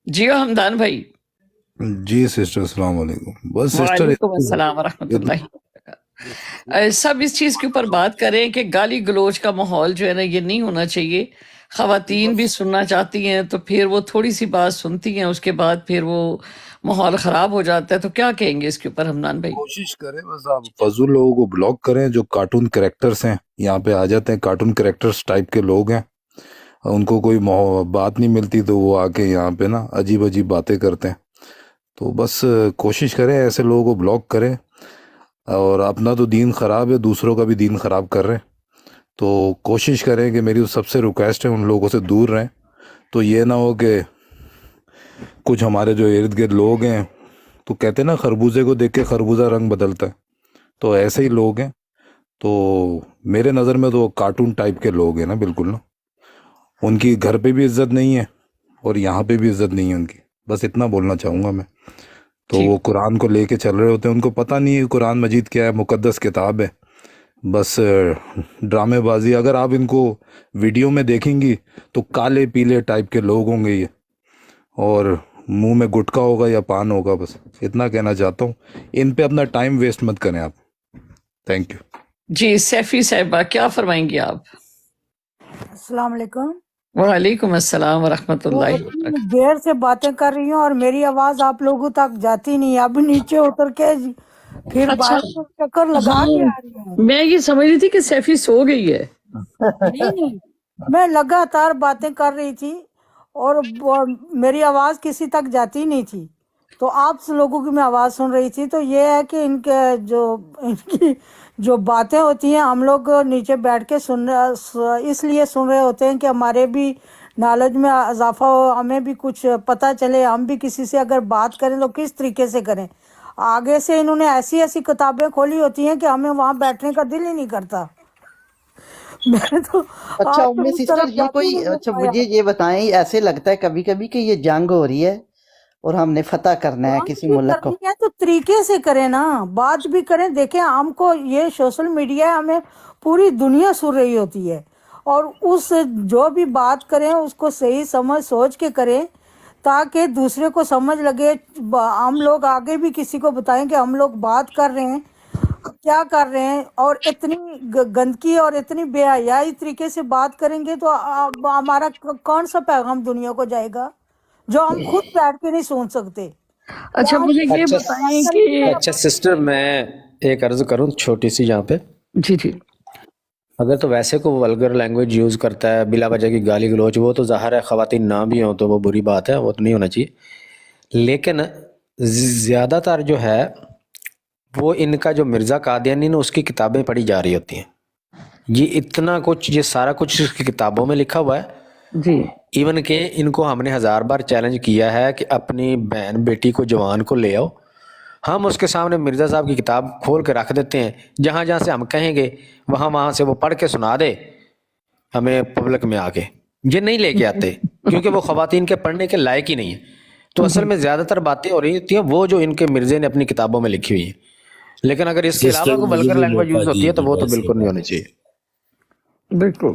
جیو حمدان بھائی؟ جی سسٹر السلام علیکم. بس سسٹر وعلیکم السلام ورحمۃ اللہ. سب اس چیز کے اوپر بات کریں کہ گالی گلوچ کا ماحول جو ہے نا یہ نہیں ہونا چاہیے. خواتین بھی سننا چاہتی ہیں تو پھر وہ تھوڑی سی بات سنتی ہیں، اس کے بعد پھر وہ ماحول خراب ہو جاتا ہے. تو کیا کہیں گے اس کے اوپر حمدان بھائی؟ کوشش کریں بس آپ فضول لوگوں کو بلاک کریں، جو کارٹون کریکٹرز ہیں یہاں پہ آ جاتے ہیں، کارٹون کریکٹرز ٹائپ کے لوگ ہیں، ان کو کوئی بات نہیں ملتی تو وہ آ کے یہاں پہ نا عجیب عجیب باتیں کرتے ہیں. تو بس کوشش کریں ایسے لوگوں کو بلاک کریں، اور اپنا تو دین خراب ہے، دوسروں کا بھی دین خراب کر رہے ہیں. تو کوشش کریں کہ میری سب سے ریکویسٹ ہے ان لوگوں سے دور رہیں. تو یہ نہ ہو کہ کچھ ہمارے جو ارد گرد لوگ ہیں، تو کہتے ہیں نا خربوزے کو دیکھ کے خربوزہ رنگ بدلتا ہے، تو ایسے ہی لوگ ہیں. تو میرے نظر میں تو کارٹون ٹائپ کے لوگ ہیں نا، بالکل نا، ان کی گھر پہ بھی عزت نہیں ہے اور یہاں پہ بھی عزت نہیں ہے ان کی. بس اتنا بولنا چاہوں گا میں. تو وہ قرآن کو لے کے چل رہے ہوتے ہیں، ان کو پتہ نہیں ہے قرآن مجید کیا ہے، مقدس کتاب ہے. بس ڈرامے بازی. اگر آپ ان کو ویڈیو میں دیکھیں گی تو کالے پیلے ٹائپ کے لوگ ہوں گے یہ، اور منہ میں گٹکا ہوگا یا پان ہوگا. بس اتنا کہنا چاہتا ہوں. ان پہ اپنا ٹائم ویسٹ مت کریں آپ. Thank you. جی سیفی صاحبہ کیا فرمائیں گی آپ؟ السلام علیکم. وعلیکم السلام ورحمۃ وہ اللہ اتنی وبرکاتہ. دیر سے باتیں کر رہی ہوں اور میری آواز آپ لوگوں تک جاتی نہیں. اب نیچے اتر کے پھر اچھا، باہر سے چکر لگا کے ہاں آ رہی ہوں. میں یہ سمجھ رہی تھی کہ سیفی سو گئی ہے. نہیں، میں لگاتار باتیں کر رہی تھی اور میری آواز کسی تک جاتی نہیں تھی، تو آپ لوگوں کی میں آواز سن رہی تھی. تو یہ ہے کہ ان کی جو باتیں ہوتی ہیں ہم لوگ نیچے بیٹھ کے اس لیے سن رہے ہوتے ہیں کہ ہمارے بھی نالج میں اضافہ ہو، ہمیں بھی کچھ پتہ چلے، ہم بھی کسی سے اگر بات کریں تو کس طریقے سے کریں. آگے سے انہوں نے ایسی ایسی کتابیں کھولی ہوتی ہیں کہ ہمیں وہاں بیٹھنے کا دل ہی نہیں کرتا. میں تو اچھا آج تو اس سسٹر طرف یہ جاتی کوئی، نہیں اچھا پایا. مجھے یہ بتائیں، ایسے لگتا ہے کبھی کبھی کہ یہ جنگ ہو رہی ہے اور ہم نے فتح کرنا ہے جنگ کسی بھی ملک کو. کرنی ہے تو طریقے سے کریں نا، بات بھی کریں. دیکھیں ہم کو یہ سوشل میڈیا ہے، ہمیں پوری دنیا سن رہی ہوتی ہے، اور اس جو بھی بات کریں اس کو صحیح سمجھ سوچ کے کریں تاکہ دوسرے کو سمجھ لگے. ہم لوگ آگے بھی کسی کو بتائیں کہ ہم لوگ بات کر رہے ہیں، کیا کر رہے ہیں. اور اتنی گندگی اور اتنی بے حیائی طریقے سے بات کریں گے تو ہمارا کون سا پیغام دنیا کو جائے گا جو ہم خود بیٹھ کے نہیں سن سکتے. اچھا مجھے یہ اچھا بتائیں کہ اچھا سسٹر، میں ایک عرض کروں چھوٹی سی یہاں پہ. جی جی اگر تو ویسے کو ولگر لینگویج یوز کرتا ہے بلا وجہ کی گالی گلوچ، وہ تو ظاہر ہے خواتین نہ بھی ہوں تو وہ بری بات ہے، وہ تو نہیں ہونا چاہیے. لیکن زیادہ تر جو ہے وہ ان کا جو مرزا قادیانی نے اس کی کتابیں پڑھی جا رہی ہوتی ہیں. یہ اتنا کچھ، یہ سارا کچھ اس کی کتابوں میں لکھا ہوا ہے. جی ایون کہ ان کو ہم نے 1000 بار چیلنج کیا ہے کہ اپنی بہن بیٹی کو جوان کو لے آؤ، ہم اس کے سامنے مرزا صاحب کی کتاب کھول کے رکھ دیتے ہیں، جہاں جہاں سے ہم کہیں گے وہاں سے وہ پڑھ کے سنا دے ہمیں پبلک میں آ کے. یہ نہیں لے کے آتے کیونکہ وہ خواتین کے پڑھنے کے لائق ہی نہیں ہے. تو اصل میں زیادہ تر باتیں ہو رہی ہوتی ہیں وہ جو ان کے مرزے نے اپنی کتابوں میں لکھی ہوئی ہیں. لیکن اگر اس کے علاوہ کوئی ولگر لینگویج یوز ہوتی ہے تو وہ تو بالکل نہیں ہونی چاہیے. بالکل.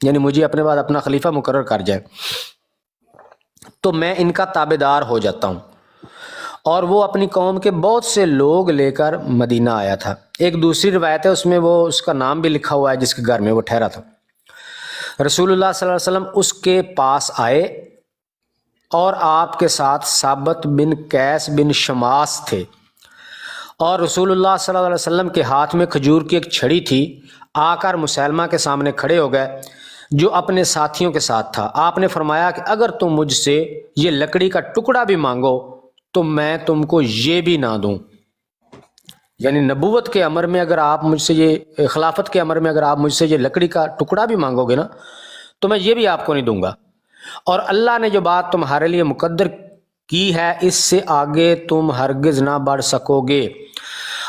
یعنی مجھے اپنے بعد اپنا خلیفہ مقرر کر جائے تو میں ان کا تابع دار ہو جاتا ہوں. اور وہ اپنی قوم کے بہت سے لوگ لے کر مدینہ آیا تھا. ایک دوسری روایت ہے اس میں وہ اس کا نام بھی لکھا ہوا ہے جس کے گھر میں وہ ٹھہرا تھا. رسول اللہ صلی اللہ علیہ وسلم اس کے پاس آئے اور آپ کے ساتھ ثابت بن قیس بن شماس تھے، اور رسول اللہ صلی اللہ علیہ وسلم کے ہاتھ میں کھجور کی ایک چھڑی تھی. آ کر مسیلمہ کے سامنے کھڑے ہو گئے جو اپنے ساتھیوں کے ساتھ تھا. آپ نے فرمایا کہ اگر تم مجھ سے یہ لکڑی کا ٹکڑا بھی مانگو تو میں تم کو یہ بھی نہ دوں. یعنی نبوت کے امر میں اگر آپ مجھ سے یہ خلافت کے امر میں اگر آپ مجھ سے یہ لکڑی کا ٹکڑا بھی مانگو گے نا تو میں یہ بھی آپ کو نہیں دوں گا. اور اللہ نے جو بات تمہارے لیے مقدر کی ہے اس سے آگے تم ہرگز نہ بڑھ سکو گے،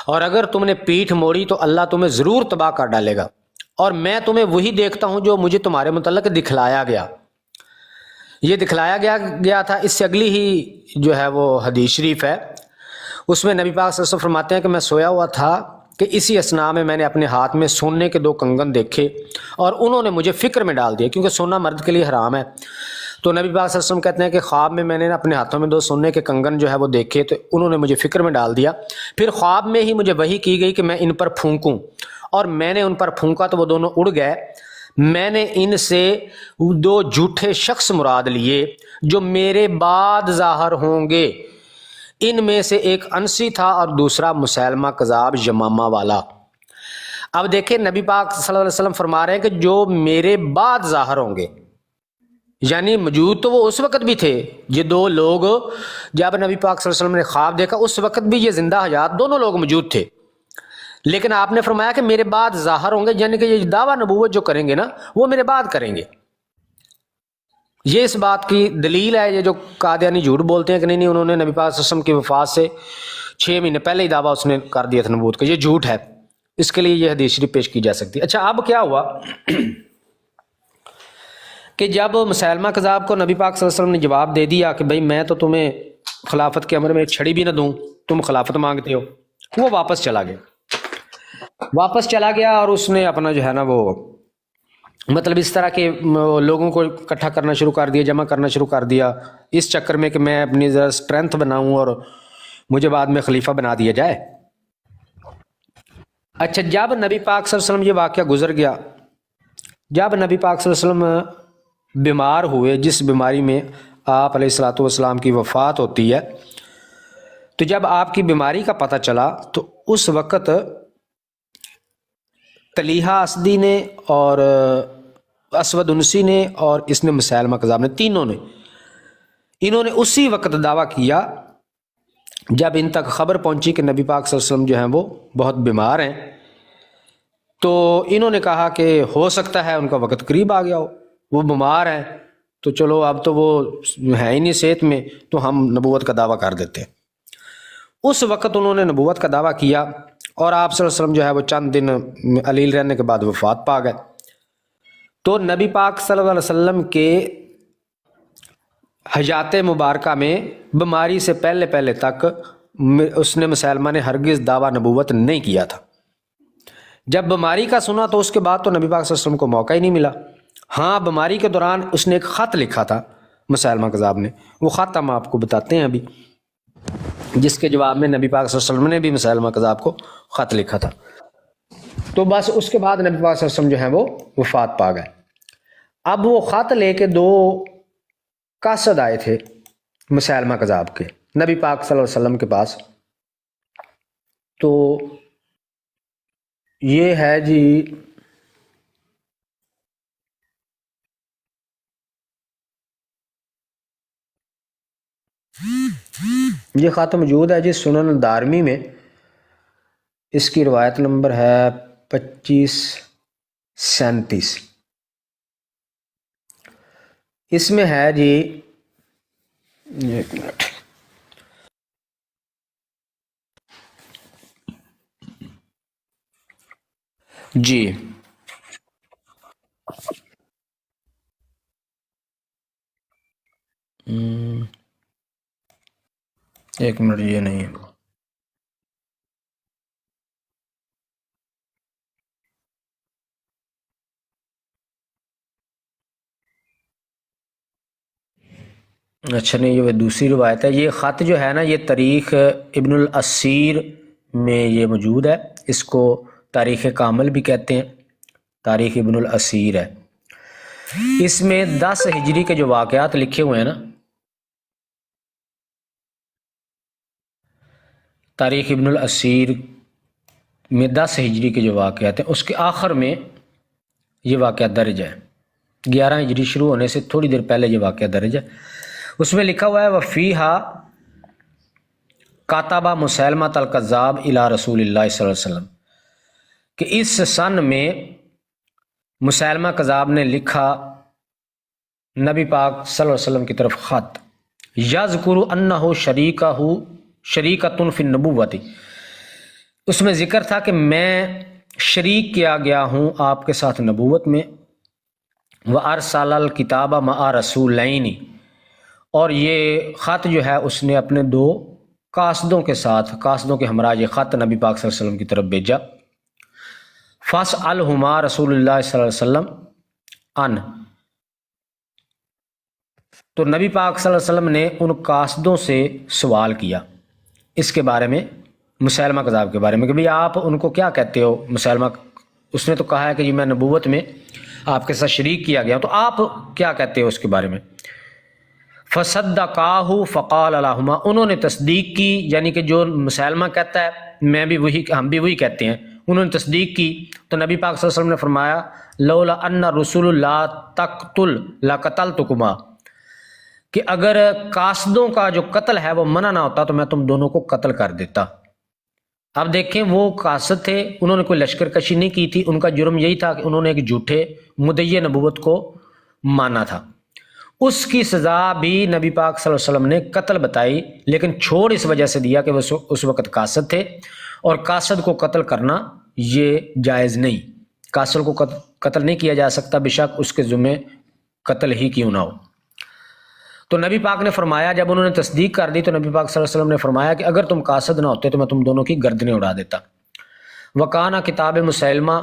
اور اگر تم نے پیٹھ موڑی تو اللہ تمہیں ضرور تباہ کر ڈالے گا. اور میں تمہیں وہی دیکھتا ہوں جو مجھے تمہارے متعلق دکھلایا گیا. یہ دکھلایا گیا تھا. اس سے اگلی ہی جو ہے وہ حدیث شریف ہے، اس میں نبی پاک صلی اللہ علیہ وسلم فرماتے ہیں کہ میں سویا ہوا تھا کہ اسی اثناء میں نے اپنے ہاتھ میں سونے کے 2 کنگن دیکھے اور انہوں نے مجھے فکر میں ڈال دیا، کیونکہ سونا مرد کے لیے حرام ہے. تو نبی پاک صلی اللہ علیہ وسلم کہتے ہیں کہ خواب میں نے اپنے ہاتھوں میں 2 سونے کے کنگن جو ہے وہ دیکھے تو انہوں نے مجھے فکر میں ڈال دیا. پھر خواب میں ہی مجھے وحی کی گئی کہ میں ان پر پھونکوں، اور میں نے ان پر پھونکا تو وہ دونوں اڑ گئے. میں نے ان سے 2 جھوٹے شخص مراد لیے جو میرے بعد ظاہر ہوں گے. ان میں سے ایک انسی تھا اور دوسرا مسیلمہ کذاب یمامہ والا. اب دیکھیں نبی پاک صلی اللہ علیہ وسلم فرما رہے ہیں کہ جو میرے بعد ظاہر ہوں گے، یعنی موجود تو وہ اس وقت بھی تھے. یہ 2 لوگ جب نبی پاک صلی اللہ علیہ وسلم نے خواب دیکھا اس وقت بھی یہ زندہ حیات دونوں لوگ موجود تھے، لیکن آپ نے فرمایا کہ میرے بعد ظاہر ہوں گے، یعنی کہ یہ دعویٰ نبوت جو کریں گے نا وہ میرے بعد کریں گے. یہ اس بات کی دلیل ہے. یہ جو قادیانی جھوٹ بولتے ہیں کہ نہیں انہوں نے نبی پاک صلی اللہ علیہ وسلم کی وفات سے 6 مہینے پہلے ہی دعویٰ اس نے کر دیا تھا نبوت کا، یہ جھوٹ ہے. اس کے لیے یہ حدیث شریف پیش کی جا سکتی ہے. اچھا اب کیا ہوا کہ جب مسیلمہ کذاب کو نبی پاک صلی اللہ علیہ وسلم نے جواب دے دیا کہ بھئی میں تو تمہیں خلافت کے امر میں ایک چھڑی بھی نہ دوں، تم خلافت مانگتے ہو، وہ واپس چلا گیا اور اس نے اپنا جو ہے نا وہ مطلب اس طرح کے لوگوں کو اکٹھا کرنا شروع کر دیا، جمع کرنا شروع کر دیا اس چکر میں کہ میں اپنی ذرا اسٹرینتھ بناؤں اور مجھے بعد میں خلیفہ بنا دیا جائے. اچھا جب نبی پاک صلی اللہ علیہ وسلم یہ واقعہ گزر گیا، جب نبی پاک صلی اللہ علیہ وسلم بیمار ہوئے، جس بیماری میں آپ علیہ الصلوۃ والسلام کی وفات ہوتی ہے، تو جب آپ کی بیماری کا پتہ چلا تو اس وقت طلیحہ اسدی نے اور اسود انسی نے اور اس نے مسیلمہ کذاب نے، انہوں نے اسی وقت دعویٰ کیا جب ان تک خبر پہنچی کہ نبی پاک صلی اللہ علیہ وسلم جو ہیں وہ بہت بیمار ہیں. تو انہوں نے کہا کہ ہو سکتا ہے ان کا وقت قریب آ گیا ہو، وہ بیمار ہیں تو چلو اب تو وہ ہے ہی نہیں صحت میں تو ہم نبوت کا دعویٰ کر دیتے ہیں. اس وقت انہوں نے نبوت کا دعویٰ کیا اور آپ صلی اللہ علیہ وسلم جو ہے وہ چند دن علیل رہنے کے بعد وفات پا گئے. تو نبی پاک صلی اللہ علیہ وسلم کے حیات مبارکہ میں بیماری سے پہلے تک اس نے مسیلمہ نے ہرگز دعویٰ نبوت نہیں کیا تھا. جب بیماری کا سنا تو اس کے بعد تو نبی پاک صلی اللہ علیہ وسلم کو موقع ہی نہیں ملا. ہاں بیماری کے دوران اس نے ایک خط لکھا تھا مسیلمہ کذاب نے، وہ خط ہم آپ کو بتاتے ہیں ابھی، جس کے جواب میں نبی پاک صلی اللہ علیہ وسلم نے بھی مسیلمہ کذاب کو خط لکھا تھا. تو بس اس کے بعد نبی پاک صلی اللہ علیہ وسلم جو ہیں وہ وفات پا گئے. اب وہ خط لے کے 2 قاصد آئے تھے مسیلمہ کذاب کے نبی پاک صلی اللہ علیہ وسلم کے پاس. تو یہ ہے جی یہ خط موجود ہے جی سنن دارمی میں، اس کی روایت نمبر ہے 2537. اس میں ہے جی ایک منٹ جی ایک منٹ، یہ نہیں ہے اچھا نہیں، یہ دوسری روایت ہے. یہ خط جو ہے نا یہ تاریخ ابن الاسیر میں یہ موجود ہے. اس کو تاریخ کامل بھی کہتے ہیں. تاریخ ابن الاسیر ہے. اس میں 10 ہجری کے جو واقعات لکھے ہوئے ہیں نا، تاریخ ابن الاسیر میں 10 ہجری کے جو واقعات ہیں اس کے آخر میں یہ واقعہ درج ہے. 11 ہجری شروع ہونے سے تھوڑی دیر پہلے یہ واقعہ درج ہے. اس میں لکھا ہوا ہے وفیہا کاتبہ مسیلمۃ الکذاب الی رسول اللہ صلی اللہ علیہ وسلم، کہ اس سن میں مسیلمہ کذاب نے لکھا نبی پاک صلی اللہ علیہ وسلم کی طرف خط، یذکر انہ شریکۃ فی النبوۃ. اس میں ذکر تھا کہ میں شریک کیا گیا ہوں آپ کے ساتھ نبوت میں. وارسل الکتاب مع رسولین، اور یہ خط جو ہے اس نے اپنے 2 قاصدوں کے ساتھ، قاصدوں کے ہمراہ یہ خط نبی پاک صلی اللہ علیہ وسلم کی طرف بھیجا. فاسألہما رسول اللہ صلی اللہ علیہ وسلم ان، تو نبی پاک صلی اللہ علیہ وسلم نے ان قاصدوں سے سوال کیا اس کے بارے میں، مسیلمہ کذاب کے بارے میں، کہ بھئی آپ ان کو کیا کہتے ہو. مسیلمہ اس نے تو کہا ہے کہ جی میں نبوت میں آپ کے ساتھ شریک کیا گیا، تو آپ کیا کہتے ہو اس کے بارے میں. فصدقاہ فقال لہما، انہوں نے تصدیق کی، یعنی کہ جو مسیلمہ کہتا ہے ہم بھی وہی کہتے ہیں. انہوں نے تصدیق کی تو نبی پاک صلی اللہ علیہ وسلم نے فرمایا لولا ان رسول اللہ تقتل لقتلتکما، کہ اگر قاصدوں کا جو قتل ہے وہ منع نہ ہوتا تو میں تم دونوں کو قتل کر دیتا. اب دیکھیں وہ قاصد تھے، انہوں نے کوئی لشکر کشی نہیں کی تھی. ان کا جرم یہی تھا کہ انہوں نے ایک جھوٹے مدعی نبوت کو مانا تھا. اس کی سزا بھی نبی پاک صلی اللہ علیہ وسلم نے قتل بتائی، لیکن چھوڑ اس وجہ سے دیا کہ وہ اس وقت قاصد تھے، اور قاصد کو قتل کرنا یہ جائز نہیں. قاصد کو قتل نہیں کیا جا سکتا، بے شک اس کے ذمہ قتل ہی کیوں نہ ہو. تو نبی پاک نے فرمایا، جب انہوں نے تصدیق کر دی تو نبی پاک صلی اللہ علیہ وسلم نے فرمایا کہ اگر تم قاصد نہ ہوتے تو میں تم دونوں کی گردنیں اڑا دیتا. وکانا کتاب مسیلمہ،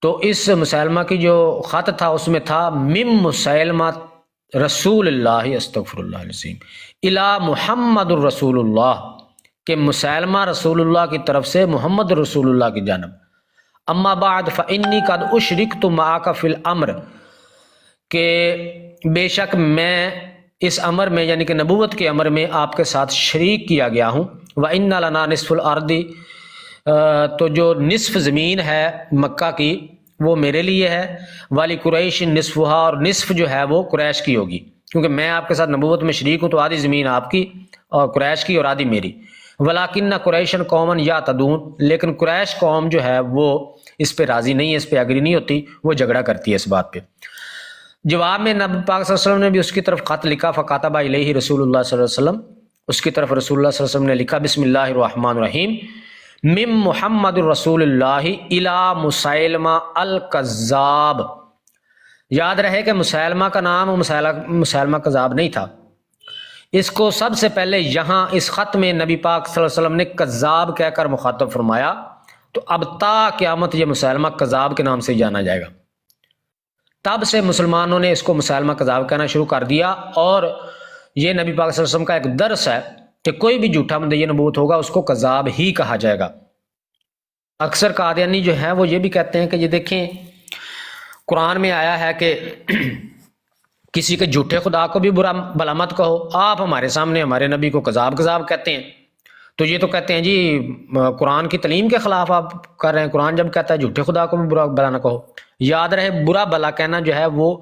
تو اس مسیلمہ کی جو خط تھا اس میں تھا مم مسیلمہ رسول اللہ استغفر اللہ العظیم الی محمد الرسول اللہ، کہ مسیلمہ رسول اللہ کی طرف سے محمد رسول اللہ کی جانب. اما بعد فانی قد اشرکت معک فی الامر، کہ بے شک میں اس امر میں یعنی کہ نبوت کے امر میں آپ کے ساتھ شریک کیا گیا ہوں. وَإِنَّ لَنَا نِصْفُ الْأَرْضِ، تو جو نصف زمین ہے مکہ کی وہ میرے لیے ہے. والی قریش نصفہا، اور نصف جو ہے وہ قریش کی ہوگی، کیونکہ میں آپ کے ساتھ نبوت میں شریک ہوں تو آدھی زمین آپ کی اور قریش کی اور آدھی میری. وَلَكِنَّ قُرَيْشًا قَوْمًا يَعْتَدُونَ، لیکن قریش قوم جو ہے وہ اس پہ راضی نہیں ہے، اس پہ ایگری نہیں ہوتی، وہ جھگڑا کرتی ہے اس بات پہ. جواب میں نبی پاک صلی اللہ علیہ وسلم نے بھی اس کی طرف خط لکھا. فکاتب الیہ رسول اللہ صلی اللہ علیہ وسلم، اس کی طرف رسول اللہ صلی اللہ علیہ وسلم نے لکھا بسم اللہ الرحمن الرحیم مم محمد الرسول اللہ الی مسیلمہ الکذاب. یاد رہے کہ مسیلمہ کا نام مسیلمہ کذاب نہیں تھا. اس کو سب سے پہلے یہاں اس خط میں نبی پاک صلی اللہ علیہ وسلم نے کذاب کہہ کر مخاطب فرمایا، تو اب تا قیامت یہ مسیلمہ کذاب کے نام سے جانا جائے گا. تب سے مسلمانوں نے اس کو مسیلمہ کذاب کہنا شروع کر دیا، اور یہ نبی پاک صلی اللہ علیہ وسلم کا ایک درس ہے کہ کوئی بھی جھوٹا مدعی نبوت ہوگا اس کو کذاب ہی کہا جائے گا. اکثر قادیانی جو ہیں وہ یہ بھی کہتے ہیں کہ یہ دیکھیں قرآن میں آیا ہے کہ کسی کے جھوٹے خدا کو بھی برا بھلا مت کہو، آپ ہمارے سامنے ہمارے نبی کو کذاب کہتے ہیں. تو یہ تو کہتے ہیں جی قرآن کی تعلیم کے خلاف آپ کر رہے ہیں. قرآن جب کہتا ہے جھوٹے خدا کو بھی برا بھلا نہ کہو، یاد رہے برا بھلا کہنا جو ہے وہ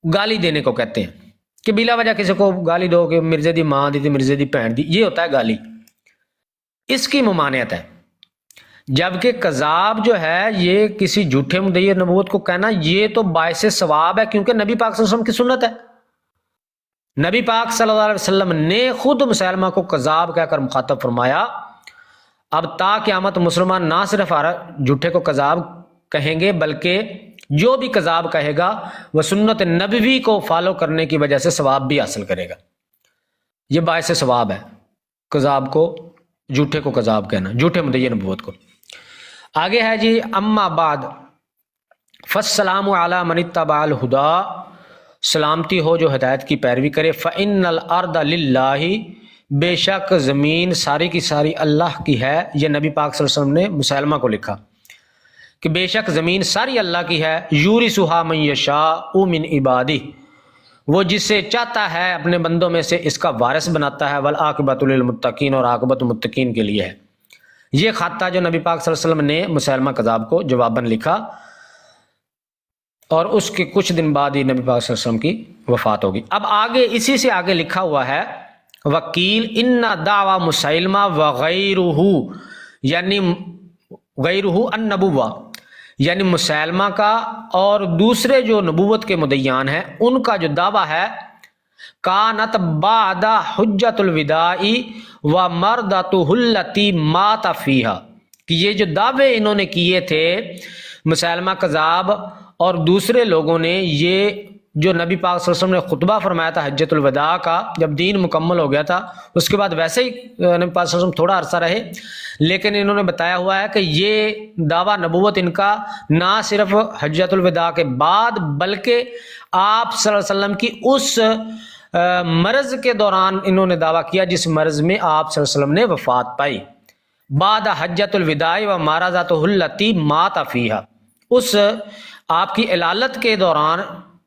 گالی دینے کو کہتے ہیں، کہ بلا وجہ کسی کو گالی دو کہ مرزے دی ماں دی مرزے دی بہن دی، یہ ہوتا ہے گالی، اس کی ممانعت ہے. جبکہ کذاب جو ہے یہ کسی جھوٹے مدعی نبوت کو کہنا یہ تو باعث ثواب ہے، کیونکہ نبی پاک صلی اللہ علیہ وسلم کی سنت ہے. نبی پاک صلی اللہ علیہ وسلم نے خود مسیلمہ کو کذاب کہہ کر مخاطب فرمایا. اب تا قیامت مسلمان نہ صرف جھوٹے کو کذاب کہیں گے بلکہ جو بھی کذاب کہے گا وہ سنت نبوی کو فالو کرنے کی وجہ سے ثواب بھی حاصل کرے گا. یہ باعث ثواب ہے کذاب کو، جھوٹے کو کذاب کہنا، جھوٹے مدعی نبوت کو. آگے ہے جی اما بعد فالسلام علی من اتبع الہدی سلامتی ہو جو ہدایت کی پیروی کرے. فَإِنَّ الْأَرْضَ لِلَّهِ، بے شک زمین ساری کی ساری اللہ کی ہے. یہ نبی پاک صلی اللہ علیہ وسلم نے مسیلمہ کو لکھا کہ بے شک زمین ساری اللہ کی ہے. یورثها من یشاء من عبادہ، وہ جسے چاہتا ہے اپنے بندوں میں سے اس کا وارث بناتا ہے. والعاقبۃ للمتقین، اور عاقبت متقین کے لیے ہے. یہ خط تھا جو نبی پاک صلی اللہ علیہ وسلم نے مسیلمہ کذاب کو جواباً لکھا، اور اس کے کچھ دن بعد ہی نبی پاک صلی اللہ علیہ وسلم کی وفات ہوگی. اب آگے اسی سے آگے لکھا ہوا ہے وکیل ان دعوی مسیلمہ وغیرہ، یعنی غیرہ النبوہ، یعنی مسیلمہ کا اور دوسرے جو نبوت کے مدعیان ہیں ان کا جو دعویٰ ہے کانت بعد حجت الوداع و مردتہ التی مات فیہا، کہ یہ جو دعوے انہوں نے کیے تھے مسیلمہ کذاب اور دوسرے لوگوں نے، یہ جو نبی پاک صلی اللہ علیہ وسلم نے خطبہ فرمایا تھا حجت الوداع کا، جب دین مکمل ہو گیا تھا اس کے بعد ویسے ہی نبی پاک صلی اللہ علیہ وسلم تھوڑا عرصہ رہے، لیکن انہوں نے بتایا ہوا ہے کہ یہ دعویٰ نبوت ان کا نہ صرف حجت الوداع کے بعد بلکہ آپ صلی اللہ علیہ وسلم کی اس مرض کے دوران انہوں نے دعویٰ کیا جس مرض میں آپ صلی اللہ علیہ وسلم نے وفات پائی. بعد حجت الوداع و مرضتہ التی مات فیہا، اس آپ کی علالت کے دوران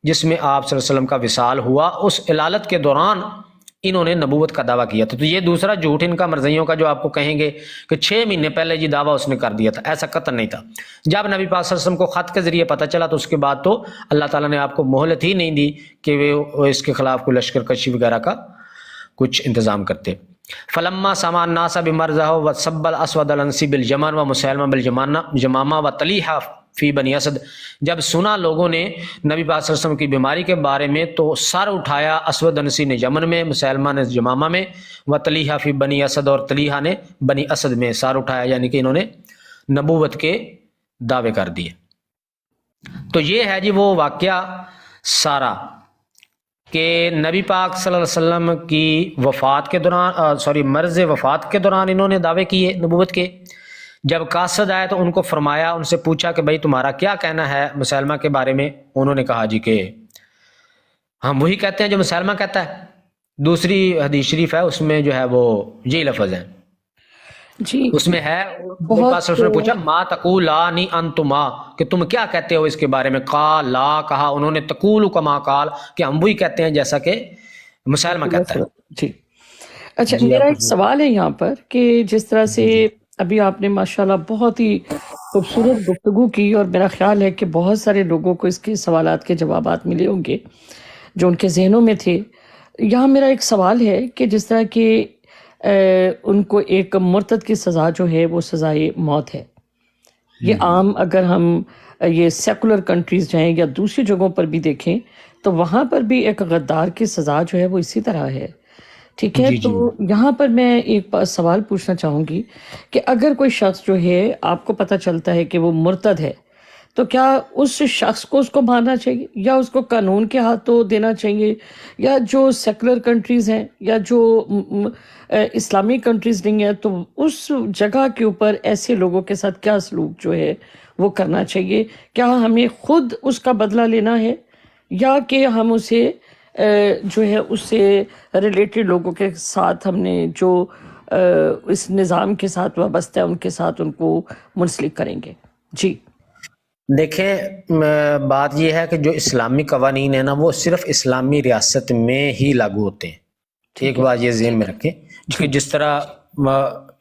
جس میں آپ صلی اللہ علیہ وسلم کا وصال ہوا، اس علالت کے دوران انہوں نے نبوت کا دعویٰ کیا تھا. تو یہ دوسرا جھوٹ ان کا مرزیوں کا جو آپ کو کہیں گے کہ 6 مہینے پہلے یہ دعویٰ اس نے کر دیا تھا، ایسا قطعا نہیں تھا. جب نبی پاک صلی اللہ علیہ وسلم کو خط کے ذریعے پتہ چلا تو اس کے بعد تو اللہ تعالیٰ نے آپ کو مہلت ہی نہیں دی کہ وہ اس کے خلاف کوئی لشکر کشی وغیرہ کا کچھ انتظام کرتے. فلما سمع الناس بمرضہ وسب الاسود الانسی بالجمن و مسیلمہ بالجمامہ و طلیحہ فی بنی اسد، جب سنا لوگوں نے نبی پاک صلی اللہ علیہ وسلم کی بیماری کے بارے میں تو سر اٹھایا اسود انسی نے یمن میں، مسیلمہ نے جمامہ میں، و طلیحہ فی بنی اسد، اور طلیحہ نے بنی اسد میں سر اٹھایا، یعنی کہ انہوں نے نبوت کے دعوے کر دیے. تو یہ ہے جی وہ واقعہ سارا کہ نبی پاک صلی اللہ علیہ وسلم کی وفات کے دوران مرض وفات کے دوران انہوں نے دعوے کیے نبوت کے. جب قاصد آئے تو ان کو فرمایا، ان سے پوچھا کہ بھائی تمہارا کیا کہنا ہے مسیلمہ کے بارے میں؟ انہوں نے کہا جی کہ ہم وہی کہتے ہیں جو مسیلمہ کہتا ہے. دوسری حدیث شریف ہے اس میں جو ہے وہ یہی لفظ ہیں جی اس میں ہے. نبی پاک صلی اللہ علیہ وسلم نے پوچھا ما تقولان انتما، کہ تم کیا کہتے ہو اس کے بارے میں؟ قال لا، کہا انہوں نے تقول کما قال، کہ ہم وہی کہتے ہیں جیسا کہ مسیلمہ کہتا ہے. جی اچھا، میرا ایک سوال ہے یہاں پر کہ جس طرح سے ابھی آپ نے ماشاءاللہ بہت ہی خوبصورت گفتگو کی، اور میرا خیال ہے کہ بہت سارے لوگوں کو اس کے سوالات کے جوابات ملے ہوں گے جو ان کے ذہنوں میں تھے. یہاں میرا ایک سوال ہے کہ جس طرح کہ ان کو ایک مرتد کی سزا جو ہے وہ سزائے موت ہے. یہ عام اگر ہم یہ سیکولر کنٹریز جائیں یا دوسری جگہوں پر بھی دیکھیں تو وہاں پر بھی ایک غدار کی سزا جو ہے وہ اسی طرح ہے. ٹھیک ہے، تو یہاں پر میں ایک سوال پوچھنا چاہوں گی کہ اگر کوئی شخص جو ہے آپ کو پتہ چلتا ہے کہ وہ مرتد ہے تو کیا اس شخص کو اس کو مارنا چاہیے، یا اس کو قانون کے ہاتھوں دینا چاہیے، یا جو سیکولر کنٹریز ہیں یا جو اسلامی کنٹریز نہیں ہیں تو اس جگہ کے اوپر ایسے لوگوں کے ساتھ کیا سلوک جو ہے وہ کرنا چاہیے؟ کیا ہمیں خود اس کا بدلہ لینا ہے، یا کہ ہم اسے جو ہے اس سے ریلیٹڈ لوگوں کے ساتھ ہم نے جو اس نظام کے ساتھ وابستہ ہے ان کے ساتھ ان کو منسلک کریں گے؟ جی دیکھیں، بات یہ ہے کہ جو اسلامی قوانین ہیں نا وہ صرف اسلامی ریاست میں ہی لاگو ہوتے ہیں. ایک بات یہ ذہن میں رکھیں کہ جس طرح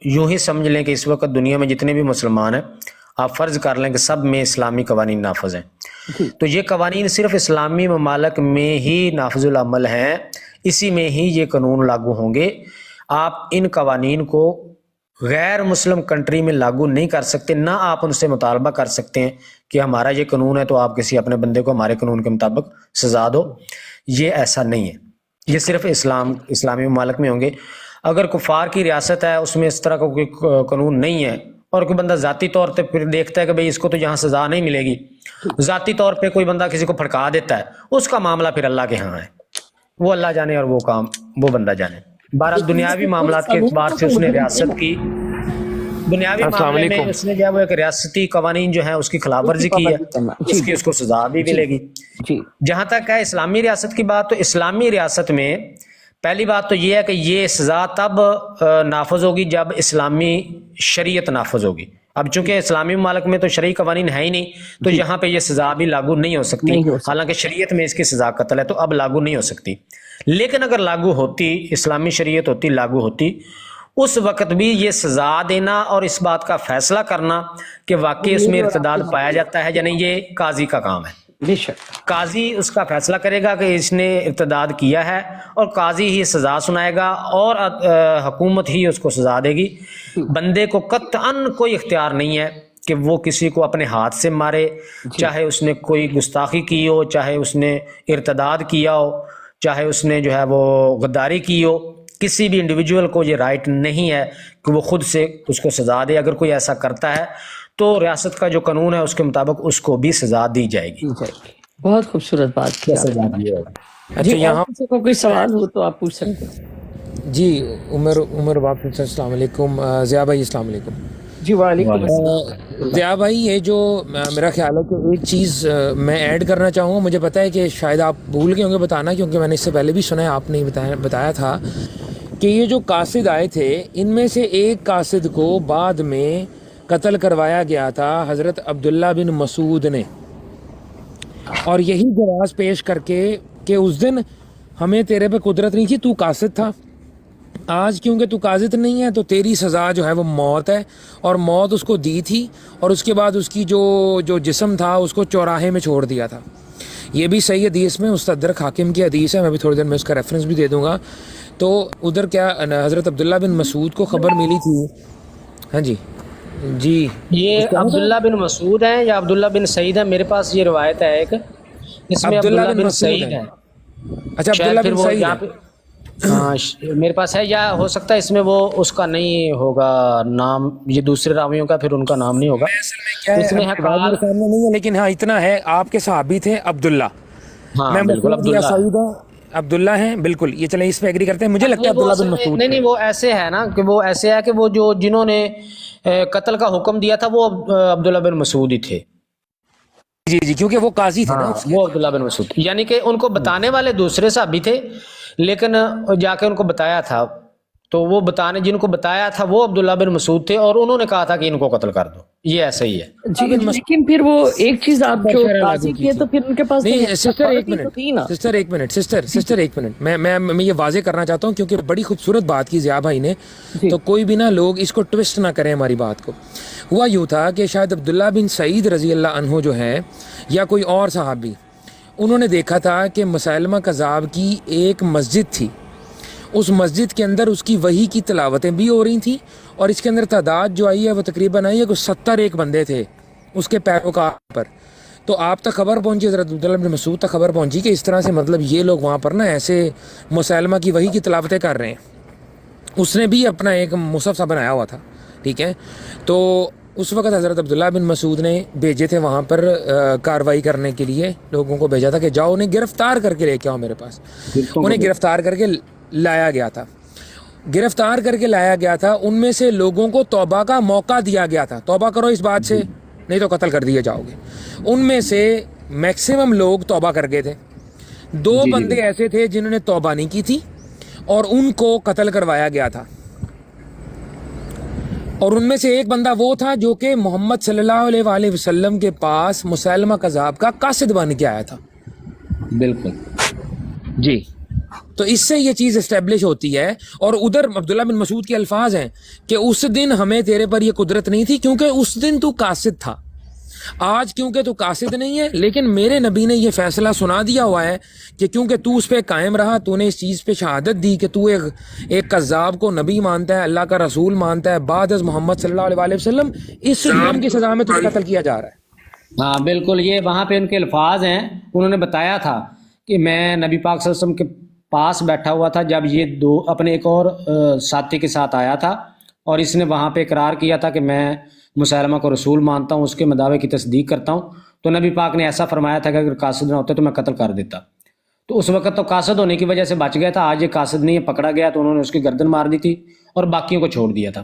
یوں ہی سمجھ لیں کہ اس وقت دنیا میں جتنے بھی مسلمان ہیں آپ فرض کر لیں کہ سب میں اسلامی قوانین نافذ ہیں، تو یہ قوانین صرف اسلامی ممالک میں ہی نافذ العمل ہیں، اسی میں ہی یہ قانون لاگو ہوں گے. آپ ان قوانین کو غیر مسلم کنٹری میں لاگو نہیں کر سکتے، نہ آپ ان سے مطالبہ کر سکتے ہیں کہ ہمارا یہ قانون ہے تو آپ کسی اپنے بندے کو ہمارے قانون کے مطابق سزا دو. یہ ایسا نہیں ہے، یہ صرف اسلامی ممالک میں ہوں گے. اگر کفار کی ریاست ہے اس میں اس طرح کا کوئی قانون نہیں ہے اور کوئی بندہ ذاتی طور پہ پھر دیکھتا ہے کہ بھئی اس کو تو یہاں سزا نہیں ملے گی، ذاتی طور پہ کوئی بندہ کسی کو پھڑکا دیتا ہے، اس کا معاملہ پھر اللہ کے ہاں ہے، وہ اللہ جانے اور وہ بندہ جانے. بہرحال دنیاوی معاملات کے اعتبار سے اس نے ریاست کی بنیادی معاملے میں اس نے جو ہے وہ ایک ریاستی قوانین جو ہیں اس کی خلاف ورزی کی ہے، اس کی اس کو سزا بھی ملے گی۔ جی جہاں تک ہے اسلامی ریاست کی بات، تو اسلامی ریاست میں پہلی بات تو یہ ہے کہ یہ سزا تب نافذ ہوگی جب اسلامی شریعت نافذ ہوگی۔ اب چونکہ اسلامی ممالک میں تو شرعی قوانین ہے ہی نہیں، تو یہاں پہ یہ سزا بھی لاگو نہیں ہو سکتی، حالانکہ شریعت میں اس کی سزا قتل ہے، تو اب لاگو نہیں ہو سکتی۔ لیکن اگر لاگو ہوتی، اسلامی شریعت ہوتی، لاگو ہوتی، اس وقت بھی یہ سزا دینا اور اس بات کا فیصلہ کرنا کہ واقعی اس میں ارتداد پایا جاتا ہے یا نہیں، یہ قاضی کا کام ہے۔ بے شک قاضی اس کا فیصلہ کرے گا کہ اس نے ارتداد کیا ہے، اور قاضی ہی سزا سنائے گا اور حکومت ہی اس کو سزا دے گی۔ بندے کو قطعاً کوئی اختیار نہیں ہے کہ وہ کسی کو اپنے ہاتھ سے مارے، چاہے اس نے کوئی گستاخی کی ہو، چاہے اس نے ارتداد کیا ہو، چاہے اس نے جو ہے وہ غداری کی ہو۔ کسی بھی انڈیویجول کو یہ رائٹ نہیں ہے کہ وہ خود سے اس کو سزا دے۔ اگر کوئی ایسا کرتا ہے تو ریاست کا جو قانون ہے اس کے مطابق اس کو بھی سزا دی جائے گی۔ بہت خوبصورت بات کی آپ نے۔ اچھا جی یہاں کسی کو کوئی سوال ہو تو آپ پوچھ سکتے ہیں۔ جی عمر واپس سے السلام علیکم۔ ضیاء بھائی السلام علیکم۔ جی وعلیکم السلام۔ ضیاء بھائی یہ جو میرا خیال ہے کہ ایک چیز میں ایڈ کرنا چاہوں گا، مجھے پتہ ہے کہ شاید آپ بھول گئے ہوں گے بتانا، کیونکہ میں نے اس سے پہلے بھی سنا ہے، آپ نے بتایا تھا کہ یہ جو قاصد آئے تھے ان میں سے ایک قاصد کو بعد میں قتل کروایا گیا تھا حضرت عبداللہ بن مسعود نے، اور یہی جواز پیش کر کے کہ اس دن ہمیں تیرے پہ قدرت نہیں تھی، تو قاصد تھا، آج کیونکہ تو قاصد نہیں ہے تو تیری سزا جو ہے وہ موت ہے، اور موت اس کو دی تھی، اور اس کے بعد اس کی جو جسم تھا اس کو چوراہے میں چھوڑ دیا تھا۔ یہ بھی صحیح حدیث میں مستدرک حاکم کی حدیث ہے، میں بھی تھوڑی دیر میں اس کا ریفرنس بھی دے دوں گا۔ تو ادھر کیا حضرت عبداللہ بن مسعود کو خبر ملی تھی؟ ہاں جی جی یہ عبداللہ بن مسعود ہیں یا عبداللہ بن سعید ہیں؟ میرے پاس یہ روایت ہے ایک، اس میں عبداللہ بن سعید ہے۔ اچھا شاید عبداللہ پھر بن وہ سعید یہاں ہے۔ پہ ہاں میرے پاس ہے، یا ہو سکتا ہے اس میں وہ اس کا نہیں ہوگا نام، یہ دوسرے راویوں کا پھر ان کا نام نہیں ہوگا اس میں ہے قال۔ نہیں ہے لیکن ہاں اتنا ہے، آپ کے صحابی تھے عبداللہ، ہاں میں بالکل مسعود یا عبداللہ سعید ہوں، عبداللہ ہیں بالکل، یہ چلیں اس پہ ایگری کرتے ہیں، مجھے لگتا ہے وہ عبداللہ بن مسعود نہیں وہ ایسے ہے نا کہ وہ ایسے ہے کہ وہ جو جنہوں نے قتل کا حکم دیا تھا وہ عبداللہ بن مسعود ہی تھے۔ جی جی کیونکہ وہ قاضی تھے نا ہاں وہ عبداللہ بن مسعود، یعنی کہ ان کو بتانے والے دوسرے صحابی تھے، لیکن جا کے ان کو بتایا تھا، تو وہ جن کو بتایا تھا وہ عبداللہ بن مسعود تھے، اور انہوں نے کہا تھا کہ ان کو قتل کر دو۔ یہ ایسا ہی ہے۔ جی لیکن پھر وہ ایک چیز آپ جو قاضی کی ہے تو پھر ان کے پاس نہیں سسٹر ایک منٹ سسٹر ایک منٹ میں یہ واضح کرنا چاہتا ہوں کیونکہ بڑی خوبصورت بات کی ضیاء بھائی نے، تو کوئی بھی نہ لوگ اس کو ٹوسٹ نہ کریں ہماری بات کو۔ ہوا یوں تھا کہ شاید عبداللہ بن سعید رضی اللہ عنہ جو ہے یا کوئی اور صحابی، انہوں نے دیکھا تھا کہ مسیلمہ کذاب کی ایک مسجد تھی، اس مسجد کے اندر اس کی وحی کی تلاوتیں بھی ہو رہی تھیں، اور اس کے اندر تعداد جو آئی ہے وہ تقریباً آئی ہے کہ 71 بندے تھے اس کے پیروکار پر۔ تو آپ تک خبر پہنچی، حضرت عبداللہ بن مسعود تک خبر پہنچی کہ اس طرح سے مطلب یہ لوگ وہاں پر نا ایسے مسیلمہ کی وحی کی تلاوتیں کر رہے ہیں۔ اس نے بھی اپنا ایک مصحف سا بنایا ہوا تھا، ٹھیک ہے، تو اس وقت حضرت عبداللہ بن مسعود نے بھیجے تھے وہاں پر کارروائی کرنے کے لیے، لوگوں کو بھیجا تھا کہ جاؤ انہیں گرفتار کر کے لے کے آؤ میرے پاس۔ انہیں گرفتار کر کے لایا گیا تھا، ان میں سے لوگوں کو توبہ کا موقع دیا گیا تھا، توبہ کرو اس بات سے نہیں تو قتل کر دیے جاؤ گے۔ ان میں سے میکسیمم لوگ توبہ کر گئے تھے، 2 بندے ایسے تھے جنہوں نے توبہ نہیں کی تھی اور ان کو قتل کروایا گیا تھا، اور ان میں سے ایک بندہ وہ تھا جو کہ محمد صلی اللہ علیہ وآلہ وسلم کے پاس مسیلمہ کذاب کا قاصد بن کے آیا تھا۔ بالکل جی، تو اس سے یہ چیز اسٹیبلش ہوتی ہے۔ اور ادھر عبداللہ بن مسعود کے الفاظ ہیں کہ اس دن ہمیں تیرے پر یہ قدرت نہیں تھی کیونکہ اس دن تو قاصد تھا، آج کیونکہ تو قاصد نہیں ہے، لیکن میرے نبی نے یہ فیصلہ سنا دیا ہوا ہے کہ کیونکہ تو اس پہ قائم رہا، تو نے اس چیز پہ شہادت دی کہ تو ایک کذاب کو نبی مانتا ہے، اللہ کا رسول مانتا ہے بعد از محمد صلی اللہ علیہ وسلم، اس جرم کی سزا میں تجھے قتل کیا جا رہا ہے۔ ہاں بالکل، یہ وہاں پہ ان کے الفاظ ہیں، انہوں نے بتایا تھا کہ میں نبی پاک صلی اللہ علیہ وسلم کے پاس بیٹھا ہوا تھا جب یہ 2 اپنے ایک اور ساتھی کے ساتھ آیا تھا، اور اس نے وہاں پہ اقرار کیا تھا کہ میں مسیلمہ کو رسول مانتا ہوں، اس کے مدعوے کی تصدیق کرتا ہوں، تو نبی پاک نے ایسا فرمایا تھا کہ اگر قاصد نہ ہوتے تو میں قتل کر دیتا۔ تو اس وقت تو قاصد ہونے کی وجہ سے بچ گیا تھا، آج یہ قاصد نہیں ہے، پکڑا گیا تو انہوں نے اس کی گردن مار دی تھی اور باقیوں کو چھوڑ دیا تھا۔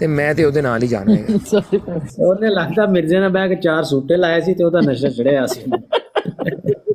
ਤੇ ਮੈਂ ਤੇ ਉਹਦੇ ਨਾਲ ਹੀ ਜਾਣਾ ਹੈ। ਉਹਨੇ ਲੱਗਦਾ ਮਿਰਜ਼ੇ ਨਾਲ ਬਹਿ ਕੇ 4 ਸੂਟੇ ਲਾਏ ਸੀ ਤੇ ਉਹਦਾ ਨਸ਼ਾ ਚੜਿਆ ਸੀ।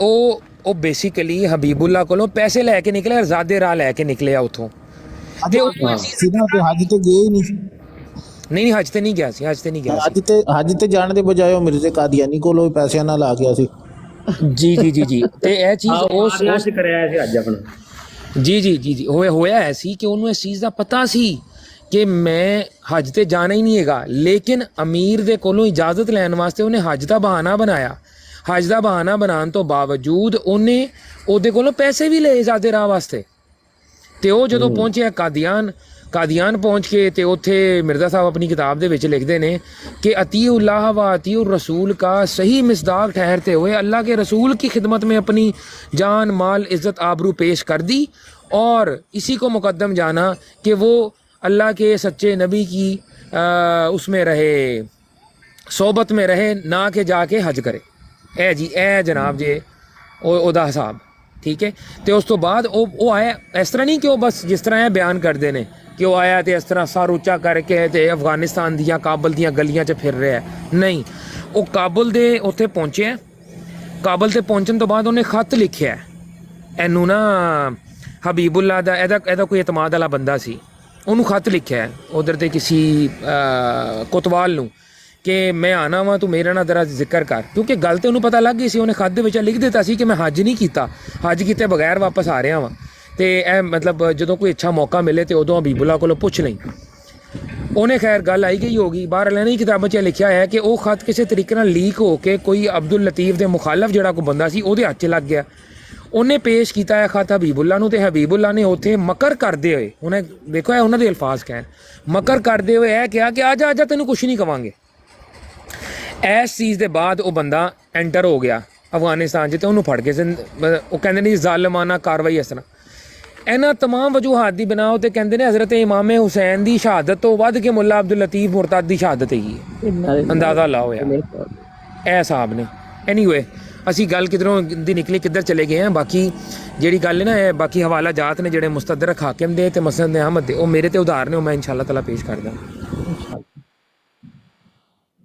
ਉਹ ਬੇਸਿਕਲੀ ਹਬੀਬੁੱਲਾ ਕੋਲੋਂ ਪੈਸੇ ਲੈ ਕੇ ਨਿਕਲੇ, ਰਜ਼ਾਦੇ ਰਾਹ ਲੈ ਕੇ ਨਿਕਲਿਆ ਉਥੋਂ, ਤੇ ਸਿੱਧਾ ਤੇ ਹੱਜ ਤੇ ਗਏ ਹੀ ਨਹੀਂ। ਨਹੀਂ ਹਜ ਤੇ ਨਹੀਂ ਗਿਆ ਸੀ, ਹਜ ਤੇ ਨਹੀਂ ਗਿਆ ਸੀ। ਹਜ ਤੇ ਜਾਣ ਦੇ ਬਜਾਏ ਉਹ ਮਿਰਜ਼ੇ ਕਾਦੀਆਨੀ ਕੋਲੋਂ ਪੈਸਿਆਂ ਨਾਲ ਆ ਗਿਆ ਸੀ। ਜੀ ਜੀ ਜੀ ਜੀ ਤੇ ਇਹ ਚੀਜ਼ ਉਸ ਕਰਿਆ ਸੀ ਅੱਜ ਆਪਣਾ। ਜੀ ਹੋਇਆ ਐਸੀ ਕਿ ਉਹਨੂੰ ਇਸ ਚੀਜ਼ ਦਾ ਪਤਾ ਸੀ ਕਿ ਮੈਂ ਹਜ ਤੇ ਜਾਣਾ ਹੀ ਨਹੀਂ ਹੈਗਾ, ਲੇਕਿਨ ਅਮੀਰ ਦੇ ਕੋਲੋਂ ਇਜਾਜ਼ਤ ਲੈਣ ਵਾਸਤੇ ਉਹਨੇ ਹਜ ਦਾ ਬਹਾਨਾ ਬਣਾਇਆ। ਹਜ ਦਾ ਬਹਾਨਾ ਬਣਾਉਣ ਤੋਂ ਬਾਵਜੂਦ ਉਹਨੇ ਉਹਦੇ ਕੋਲੋਂ ਪੈਸੇ ਵੀ ਲਏ ਜ਼ਾਦੇ ਰਾਹ ਵਾਸਤੇ। ਤੇ ਉਹ ਜਦੋਂ ਪਹੁੰਚਿਆ ਕਾਦੀਆਨ ਪਹੁੰਚ ਕੇ ਤੇ ਉੱਥੇ ਮਿਰਜ਼ਾ ਸਾਹਿਬ ਆਪਣੀ ਕਿਤਾਬ ਦੇ ਵਿੱਚ ਲਿਖਦੇ ਨੇ کہ اطیعوا و اطیعوا الرسول کا صحیح مصداق ٹھہرتے ہوئے اللہ کے رسول کی خدمت میں اپنی جان مال عزت آبرو پیش کر دی، اور اسی کو مقدم جانا کہ وہ اللہ کے سچے نبی کی اس میں رہے، صحبت میں رہے، نہ کہ جا کے حج کرے۔ اے جناب جی ਉਹਦਾ ਹਿਸਾਬ ਠੀਕ ਹੈ। ਤੇ ਉਸ ਤੋਂ ਬਾਅਦ ਉਹ ਆਇਆ ਇਸ ਤਰ੍ਹਾਂ ਨਹੀਂ ਕਿ ਉਹ ਬਸ ਜਿਸ ਤਰ੍ਹਾਂ ਇਹ ਬਿਆਨ ਕਰਦੇ ਨੇ ਕਿ ਉਹ ਆਇਆ ਤੇ ਇਸ ਤਰ੍ਹਾਂ ਸਰ ਉੱਚਾ ਕਰਕੇ ਤੇ ਅਫਗਾਨਿਸਤਾਨ ਦੀਆਂ ਕਾਬਲ ਦੀਆਂ ਗਲੀਆਂ 'ਚ ਫਿਰ ਰਿਹਾ, ਨਹੀਂ। ਉਹ ਕਾਬਲ ਦੇ ਉੱਥੇ ਪਹੁੰਚਿਆ, ਕਾਬਲ ਤੇ ਪਹੁੰਚਣ ਤੋਂ ਬਾਅਦ ਉਹਨੇ ਖੱਤ ਲਿਖਿਆ ਇਹਨੂੰ ਨਾ ਹਬੀਬੁੱਲਾ ਦਾ, ਇਹਦਾ ਕੋਈ ਇਤਮਾਦ ਵਾਲਾ ਬੰਦਾ ਸੀ, ਉਹਨੂੰ ਖੱਤ ਲਿਖਿਆ ਉਧਰ ਤੇ ਕਿਸੇ ਕੋਤਵਾਲ ਨੂੰ کہ میں آنا وا تو میرا نا ذرا ذکر کر، کیونکہ گل تو انہوں پتہ لگ گئی سی، انہیں خط دے وچ لکھ دیتا سی کہ میں حج نہیں کیتا، حج کیتے بغیر واپس آ رہا وا، تے اے مطلب جدوں کوئی اچھا موقع ملے تے ادوں حبیب اللہ کولوں پوچھ لیں۔ انہیں خیر گل آئی گئی ہوگی، باہر لینے کی کتاباں 'چ لکھیا ہے کہ وہ خط کسی طریقے نال لیک ہو کے کوئی عبد اللطیف دے مخالف جڑا کوئی بندہ سی ਉਹਦੇ ਹੱਥ 'ਚ ਲੱਗ ਗਿਆ۔ ਉਹਨੇ ਪੇਸ਼ ਕੀਤਾ ਹੈ ਖਤ ਹਬੀਬ ਅੱਲਾ ਨੂੰ, ਤੇ ਹਬੀਬ ਅੱਲਾ ਨੇ ਉੱਥੇ ਮਕਰ ਕਰਦੇ ਹੋਏ, ਉਹਨੇ ਦੇਖੋ ਇਹ ਉਹਨਾਂ ਦੇ ਅਲਫਾਜ਼ ਕਹਿਣ, ਮਕਰ ਕਰਦੇ ਹੋਏ ਇਹ ਕਿਹਾ ਕਿ ਆ ਜਾ ਤੈਨੂੰ ਕੁਛ ਨਹੀਂ ਕਵਾਂਗੇ। ਇਸ ਚੀਜ਼ ਦੇ ਬਾਅਦ ਉਹ ਬੰਦਾ ਐਂਟਰ ਹੋ ਗਿਆ ਅਫਗਾਨਿਸਤਾਨ 'ਚ ਤੇ ਉਹਨੂੰ ਫੜ ਕੇ ਉਹ ਕਹਿੰਦੇ ਨੇ ਜ਼ਾਲਮਾਨਾ ਕਾਰਵਾਈ ਇਸ ਤਰ੍ਹਾਂ। ਇਹਨਾਂ ਤਮਾਮ ਵਜੂਹਾਤ ਦੀ ਬਿਨਾ ਉੱਤੇ ਕਹਿੰਦੇ ਨੇ ਹਜ਼ਰਤ ਇਮਾਮ ਹੁਸੈਨ ਦੀ ਸ਼ਹਾਦਤ ਤੋਂ ਵੱਧ ਕੇ ਮੁੱਲਾ ਅਬਦੁਲ ਲਤੀਫ ਮੁਰਤਦ ਦੀ ਸ਼ਹਾਦਤ ਹੈਗੀ ਹੈ। ਅੰਦਾਜ਼ਾ ਲਾਓ ਯਾਰ ਇਹ ਹਿਸਾਬ ਨੇ। ਐਨੀਵੇ ਅਸੀਂ ਗੱਲ ਕਿੱਧਰੋਂ ਦੀ ਨਿਕਲੀ ਕਿੱਧਰ ਚਲੇ ਗਏ ਹਾਂ। ਬਾਕੀ ਜਿਹੜੀ ਗੱਲ ਹੈ ਨਾ, ਇਹ ਬਾਕੀ ਹਵਾਲਾ ਜਾਤ ਨੇ ਜਿਹੜੇ ਮੁਸਤਦਰਕ ਹਾਕਿਮ ਦੇ ਤੇ ਮਸਨਦ ਅਹਿਮਦ ਦੇ, ਉਹ ਮੇਰੇ ਤੇ ਉਧਾਰ ਨੇ, ਉਹ ਮੈਂ ਇਨਸ਼ਾਅੱਲਾ ਤਾਲਾ ਪੇਸ਼ ਕਰਦਾ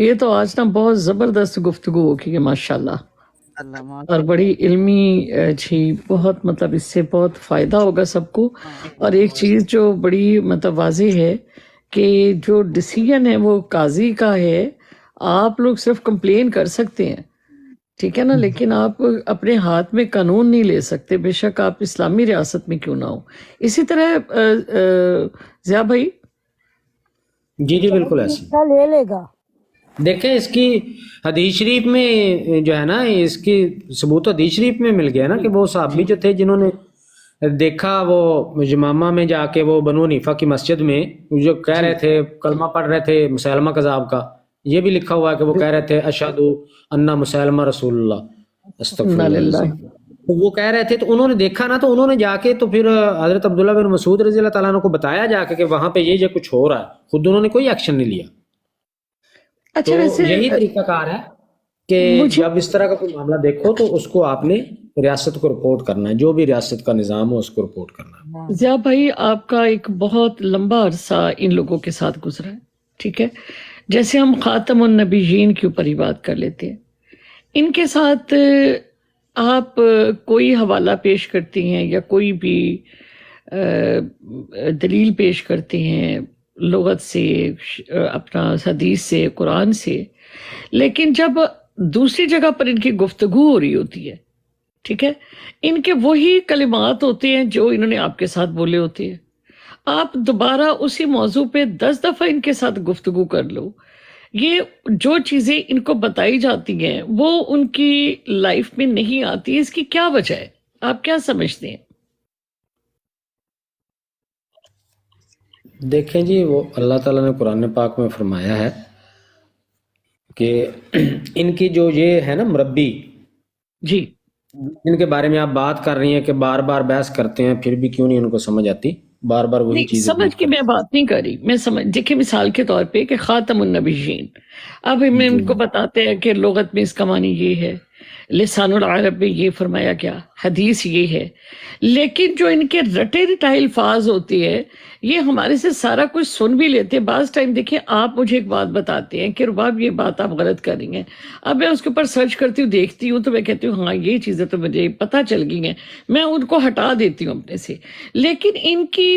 یہ تو آج نا بہت زبردست گفتگو ہوگی ماشاءاللہ، اور بڑی علمی جی، بہت مطلب اس سے بہت فائدہ ہوگا سب کو۔ اور ایک چیز جو بڑی مطلب واضح ہے کہ جو ڈیسیجن ہے وہ قاضی کا ہے، آپ لوگ صرف کمپلین کر سکتے ہیں، ٹھیک ہے نا، لیکن آپ اپنے ہاتھ میں قانون نہیں لے سکتے، بے شک آپ اسلامی ریاست میں کیوں نہ ہو۔ اسی طرح ضیاء بھائی جی بالکل ایسے لے لے گا۔ دیکھیں اس کی حدیث شریف میں جو ہے نا، اس کی ثبوت حدیث شریف میں مل گیا نا کہ وہ صحابی جو تھے جنہوں نے دیکھا وہ جمامہ میں جا کے وہ بنو حنیفہ کی مسجد میں جو کہہ رہے تھے، کلمہ پڑھ رہے تھے مسیلمہ کذاب کا، یہ بھی لکھا ہوا ہے کہ وہ کہہ رہے تھے اشہد ان مسیلمہ رسول اللہ، استغفر اللہ۔ وہ کہہ رہے تھے تو انہوں نے دیکھا نا، تو انہوں نے جا کے تو پھر حضرت عبداللہ بن مسعود رضی اللہ تعالیٰ عنہ کو بتایا جا کے کہ وہاں پہ یہ کچھ ہو رہا ہے، خود انہوں نے کوئی ایکشن نہیں لیا۔ اچھا، تو ویسے یہی طریقہ کار ہے کہ جب اس طرح کا کوئی معاملہ دیکھو تو اس کو آپ نے ریاست کو رپورٹ کرنا ہے، جو بھی ریاست کا نظام ہو اس کو رپورٹ کرنا ہے۔ ضیاء بھائی آپ کا ایک بہت لمبا عرصہ ان لوگوں کے ساتھ گزرا ہے، ٹھیک ہے، جیسے ہم خاتم النبیین کے اوپر ہی بات کر لیتے ہیں، ان کے ساتھ آپ کوئی حوالہ پیش کرتی ہیں یا کوئی بھی دلیل پیش کرتے ہیں لغت سے، اپنا حدیث سے، قرآن سے، لیکن جب دوسری جگہ پر ان کی گفتگو ہو رہی ہوتی ہے، ٹھیک ہے، ان کے وہی کلمات ہوتے ہیں جو انہوں نے آپ کے ساتھ بولے ہوتے ہیں، آپ دوبارہ اسی موضوع پہ 10 دفعہ ان کے ساتھ گفتگو کر لو، یہ جو چیزیں ان کو بتائی جاتی ہیں وہ ان کی لائف میں نہیں آتی، اس کی کیا وجہ ہے؟ آپ کیا سمجھتے ہیں؟ دیکھیں جی، وہ اللہ تعالیٰ نے قرآن پاک میں فرمایا ہے کہ ان کی جو یہ ہے نا مربی جی، جن کے بارے میں آپ بات کر رہی ہیں کہ بار بار بحث کرتے ہیں پھر بھی کیوں نہیں ان کو سمجھ آتی، بار بار وہی نہیں چیزیں سمجھ کے میں بات نہیں کر رہی، میں سمجھ دیکھیں مثال کے طور پہ کہ خاتم النبیین، اب ہمیں ان کو بتاتے ہیں کہ لغت میں اس کا معنی یہ ہے، لسان العرب میں یہ فرمایا گیا، حدیث یہ ہے، لیکن جو ان کے رٹے رٹائے الفاظ ہوتی ہے یہ ہمارے سے سارا کچھ سن بھی لیتے ہیں۔ بعض ٹائم دیکھیں آپ مجھے ایک بات بتاتے ہیں کہ رباب یہ بات آپ غلط کر رہی ہیں، اب میں اس کے اوپر سرچ کرتی ہوں، دیکھتی ہوں، تو میں کہتی ہوں ہاں یہ چیزیں تو مجھے پتہ چل گئی ہیں، میں ان کو ہٹا دیتی ہوں اپنے سے، لیکن ان کی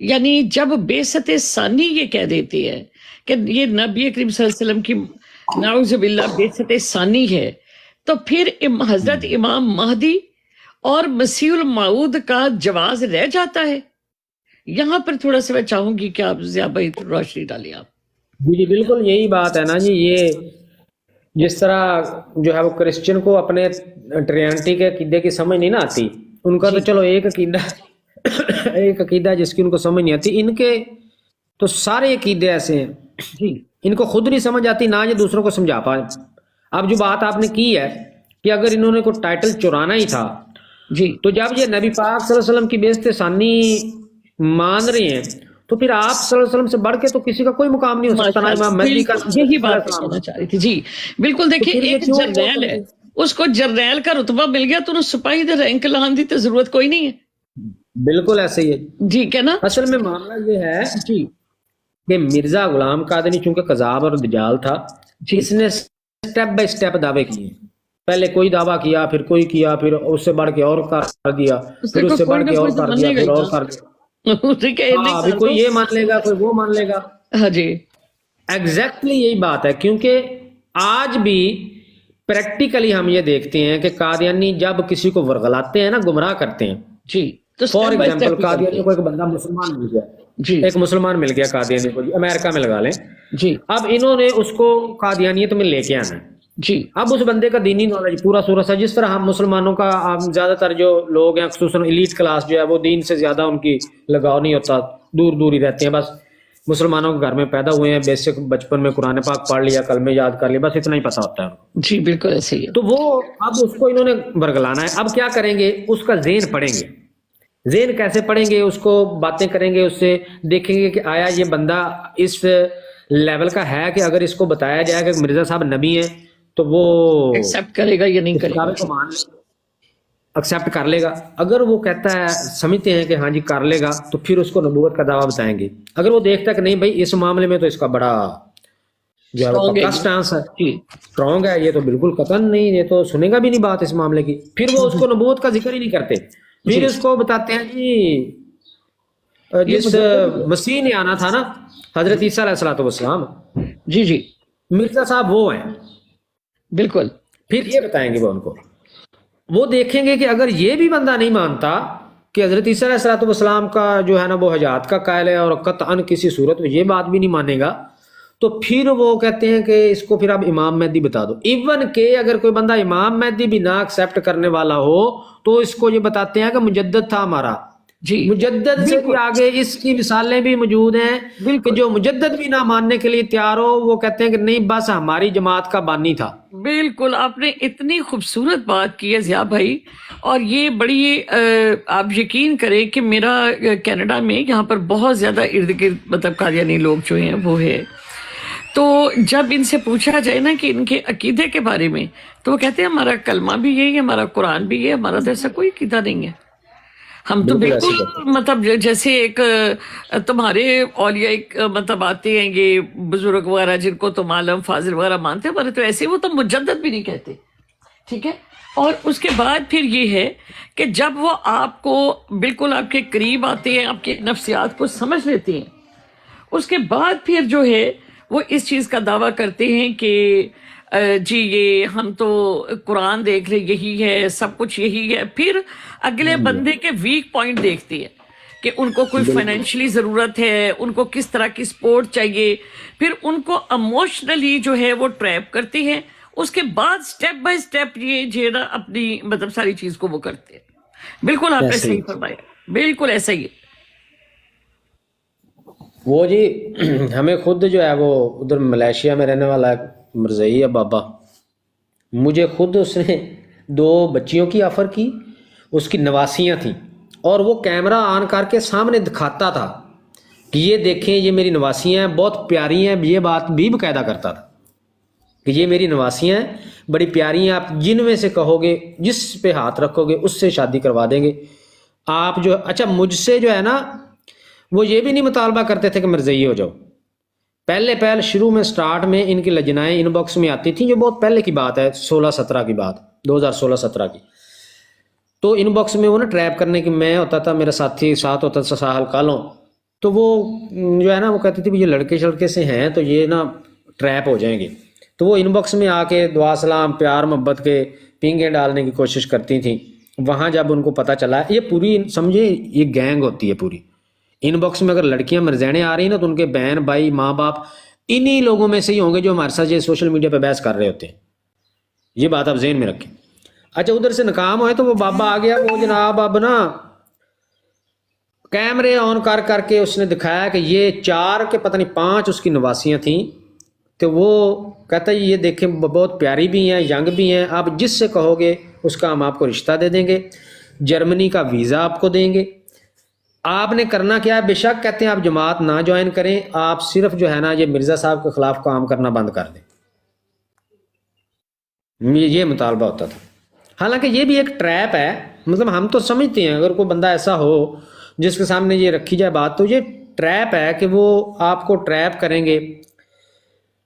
یعنی جب بیست ثانی یہ کہہ دیتے ہیں کہ یہ نبی کریم صلی اللہ علیہ وسلم کی نعوذ باللہ بیست ثانی ہے، تو پھر حضرت امام مہدی اور مسیح الموعود کا جواز رہ جاتا ہے۔ یہاں پر تھوڑا سا میں چاہوں گی کہ آپ ضیاء بھائی روشنی ڈالیں آپ۔ جی بالکل یہی بات ہے نا جی، یہ جس طرح جو ہے وہ کرسچن کو اپنے ٹرینٹی کے عقیدے کی سمجھ نہیں نہ آتی، ان کا تو چلو ایک عقیدہ جس کی ان کو سمجھ نہیں آتی، ان کے تو سارے عقیدے ایسے ہیں ان کو خود نہیں سمجھ آتی، نہ یہ دوسروں کو سمجھا پائے۔ اب جو بات آپ نے کی ہے کہ اگر انہوں نے کوئی ٹائٹل چرانا ہی تھا جی تو جب یہ نبی پاک صلی اللہ علیہ وسلم کی بیعت ثانی مان رہے ہیں تو پھر آپ صلی اللہ علیہ وسلم سے بڑھ کے تو کسی کا کوئی مقام نہیں ہو سکتا، نہ امام مہدی کا۔ یہی بات کہنا چاہ رہی تھی جی بالکل۔ دیکھیے ایک جرنیل ہے، اس کو جرنیل کا رتبہ مل گیا تو انہوں سپاہی دے رینک لہان دی تو ضرورت کوئی نہیں ہے۔ بالکل ایسے ہی ہے جی کیا نا، اصل میں معاملہ یہ ہے جی کہ مرزا غلام قادری چونکہ قذاب اور دجال تھا، اس نے سٹیپ بائی سٹیپ دعوے کیے، پہلے کوئی دعویٰ کیا، پھر کوئی کیا، پھر اس سے بڑھ کے اور کر دیا، پھر اس سے بڑھ کے اور کر دیا، پھر اور کر دیا۔ ابھی کوئی یہ مان لے گا، کوئی وہ مان لے گا۔ ہاں جی ایگزیکٹلی یہی بات ہے، کیونکہ آج بھی پریکٹیکلی ہم یہ دیکھتے ہیں کہ قادیانی جب کسی کو ورغلاتے ہیں نا، گمراہ کرتے ہیں، جی تو فار ایگزامپل قادیانی کو ایک بندہ مسلمان مل گیا، جی ایک مسلمان مل گیا قادیانی کو، امریکہ میں لگا لیں، جی اب انہوں نے اس کو قادیانیت میں لے کے آنا ہے۔ جی اب اس بندے کا دینی نالج پورا سورا سا، جس طرح ہم مسلمانوں کا زیادہ تر جو لوگ ہیں خصوصاً ایلیٹ کلاس جو ہے وہ دین سے زیادہ ان کی لگاؤ نہیں ہوتا، دور دور ہی رہتے ہیں، بس مسلمانوں کے گھر میں پیدا ہوئے ہیں، بیسک بچپن میں قرآن پاک پڑھ لیا، کلمے یاد کر لیا، بس اتنا ہی پتہ ہوتا ہے۔ جی بالکل ایسے ہی ہے۔ تو وہ اب اس کو انہوں نے برگلانا ہے۔ اب کیا کریں گے؟ اس کا ذہن پڑھیں گے۔ ذہن کیسے پڑھیں گے؟ اس کو باتیں کریں گے، اس سے دیکھیں گے کہ آیا یہ بندہ اس لیول کا ہے کہ اگر اس کو بتایا جائے کہ مرزا صاحب نبی ہیں تو وہ ایکسیپٹ کرے گا یا نہیں کرے گا، ایکسیپٹ کر لے گا۔ اگر وہ کہتا ہے، سمجھتے ہیں کہ ہاں جی کر لے گا، تو پھر اس کو نبوت کا دعویٰ بتائیں گے۔ اگر وہ دیکھتا ہے کہ نہیں بھائی اس معاملے میں تو اس کا بڑا جو ہے وہ پکا سٹانس ہے، اسٹرانگ ہے، یہ تو بالکل قطعاً نہیں، یہ تو سنے گا بھی نہیں بات اس معاملے کی، پھر وہ اس کو نبوت کا ذکر ہی نہیں کرتے، پھر اس کو بتاتے ہیں جی جس مسیح نے آنا تھا نا، حضرت عیسیٰ علیہ الصلوۃ والسلام، جی جی مرزا صاحب وہ ہیں، بالکل۔ پھر یہ بتائیں گے وہ ان کو۔ وہ دیکھیں گے کہ اگر یہ بھی بندہ نہیں مانتا کہ حضرت عیسیٰ علیہ الصلوۃ والسلام کا جو ہے نا وہ حجات کا قائل ہے اور قطعاً کسی صورت میں یہ بات بھی نہیں مانے گا، تو پھر وہ کہتے ہیں کہ اس کو پھر آپ امام مہدی بتا دو۔ ایون کہ اگر کوئی بندہ امام مہدی بھی نہ ایکسیپٹ کرنے والا ہو تو اس کو یہ بتاتے ہیں کہ مجدد تھا ہمارا، جی مجدد سے بھی آگے اس کی مثالیں بھی موجود ہیں کہ جو مجدد بھی نہ ماننے کے لیے تیار ہو، وہ کہتے ہیں کہ نہیں بس ہماری جماعت کا بانی تھا۔ بالکل آپ نے اتنی خوبصورت بات کی ہے ضیاء بھائی، اور یہ بڑی آپ یقین کریں کہ میرا کینیڈا میں یہاں پر بہت زیادہ ارد گرد مطلب قادیانی لوگ جو ہیں وہ ہے، تو جب ان سے پوچھا جائے نا کہ ان کے عقیدے کے بارے میں تو وہ کہتے ہیں ہمارا کلمہ بھی یہی ہے، ہمارا قرآن بھی ہے، ہمارا تو ایسا کوئی عقیدہ نہیں ہے۔ ہم تو بالکل مطلب جیسے ایک تمہارے اولیاء مطلب آتے ہیں یہ بزرگ وغیرہ جن کو تم عالم فاضل وغیرہ مانتے ہیں، ہمارے تو ایسے وہ تو مجدد بھی نہیں کہتے، ٹھیک ہے۔ اور اس کے بعد پھر یہ ہے کہ جب وہ آپ کو بالکل آپ کے قریب آتے ہیں، آپ کے نفسیات کو سمجھ لیتے ہیں، اس کے بعد پھر جو ہے وہ اس چیز کا دعویٰ کرتے ہیں کہ جی یہ ہم تو قرآن دیکھ رہے یہی ہے، سب کچھ یہی ہے۔ پھر اگلے بندے کے ویک پوائنٹ دیکھتے ہیں کہ ان کو کوئی فائنینشلی ضرورت ہے، ان کو کس طرح کی سپورٹ چاہیے، پھر ان کو ایموشنلی جو ہے وہ ٹریپ کرتے ہیں، اس کے بعد سٹیپ بائی سٹیپ یہ جو ہے نا اپنی مطلب ساری چیز کو وہ کرتے ہیں۔ بالکل آپ نے صحیح فرمایا، بالکل ایسا ہی ہے۔ وہ جی ہمیں خود جو ہے وہ ادھر ملیشیا میں رہنے والا مرزئی ہے بابا، مجھے خود اس نے 2 بچیوں کی آفر کی، اس کی نواسیاں تھیں، اور وہ کیمرہ آن کر کے سامنے دکھاتا تھا کہ یہ دیکھیں یہ میری نواسیاں ہیں، بہت پیاری ہیں، یہ بات بھی باقاعدہ کرتا تھا کہ یہ میری نواسیاں ہیں، بڑی پیاری ہیں، آپ جن میں سے کہو گے جس پہ ہاتھ رکھو گے اس سے شادی کروا دیں گے آپ۔ جو اچھا مجھ سے جو ہے نا وہ یہ بھی نہیں مطالبہ کرتے تھے کہ مرزئی ہو جاؤ، پہلے شروع میں سٹارٹ میں ان کی لجنائیں ان باکس میں آتی تھیں، جو بہت پہلے کی بات ہے، 16-17 کی بات، 2016-17 کی، تو ان باکس میں وہ نا ٹریپ کرنے کی، میں ہوتا تھا، میرا ساتھی ساتھ ہوتا تھا ساحل کالوں، تو وہ جو ہے نا وہ کہتی تھی یہ لڑکے شڑکے سے ہیں تو یہ نا ٹریپ ہو جائیں گے، تو وہ ان باکس میں آ کے دعا سلام پیار محبت کے پینگیں ڈالنے کی کوشش کرتی تھیں. وہاں جب ان کو پتہ چلا، یہ پوری سمجھے یہ گینگ ہوتی ہے پوری، ان باکس میں اگر لڑکیاں مرزینے آ رہی ہیں نا تو ان کے بہن بھائی ماں باپ انہی لوگوں میں سے ہی ہوں گے جو ہمارے ساتھ یہ سوشل میڈیا پہ بحث کر رہے ہوتے ہیں. یہ بات آپ ذہن میں رکھیں. اچھا ادھر سے ناکام ہوئے تو وہ بابا آ گیا، وہ جناب اب نا کیمرے آن کر کر کے اس نے دکھایا کہ یہ 4 کے پتہ نہیں 5 اس کی نواسیاں تھیں. تو وہ کہتا ہے یہ دیکھیں بہت پیاری بھی ہیں، ینگ بھی ہیں، آپ جس سے کہو گے اس کا ہم آپ کو رشتہ دے دیں گے، جرمنی کا ویزا آپ کو دیں گے. آپ نے کرنا کیا ہے؟ بے شک کہتے ہیں آپ جماعت نہ جوائن کریں، آپ صرف جو ہے نا یہ مرزا صاحب کے خلاف کام کرنا بند کر دیں. یہ مطالبہ ہوتا تھا. حالانکہ یہ بھی ایک ٹریپ ہے، مطلب ہم تو سمجھتے ہیں اگر کوئی بندہ ایسا ہو جس کے سامنے یہ رکھی جائے بات تو یہ ٹریپ ہے کہ وہ آپ کو ٹریپ کریں گے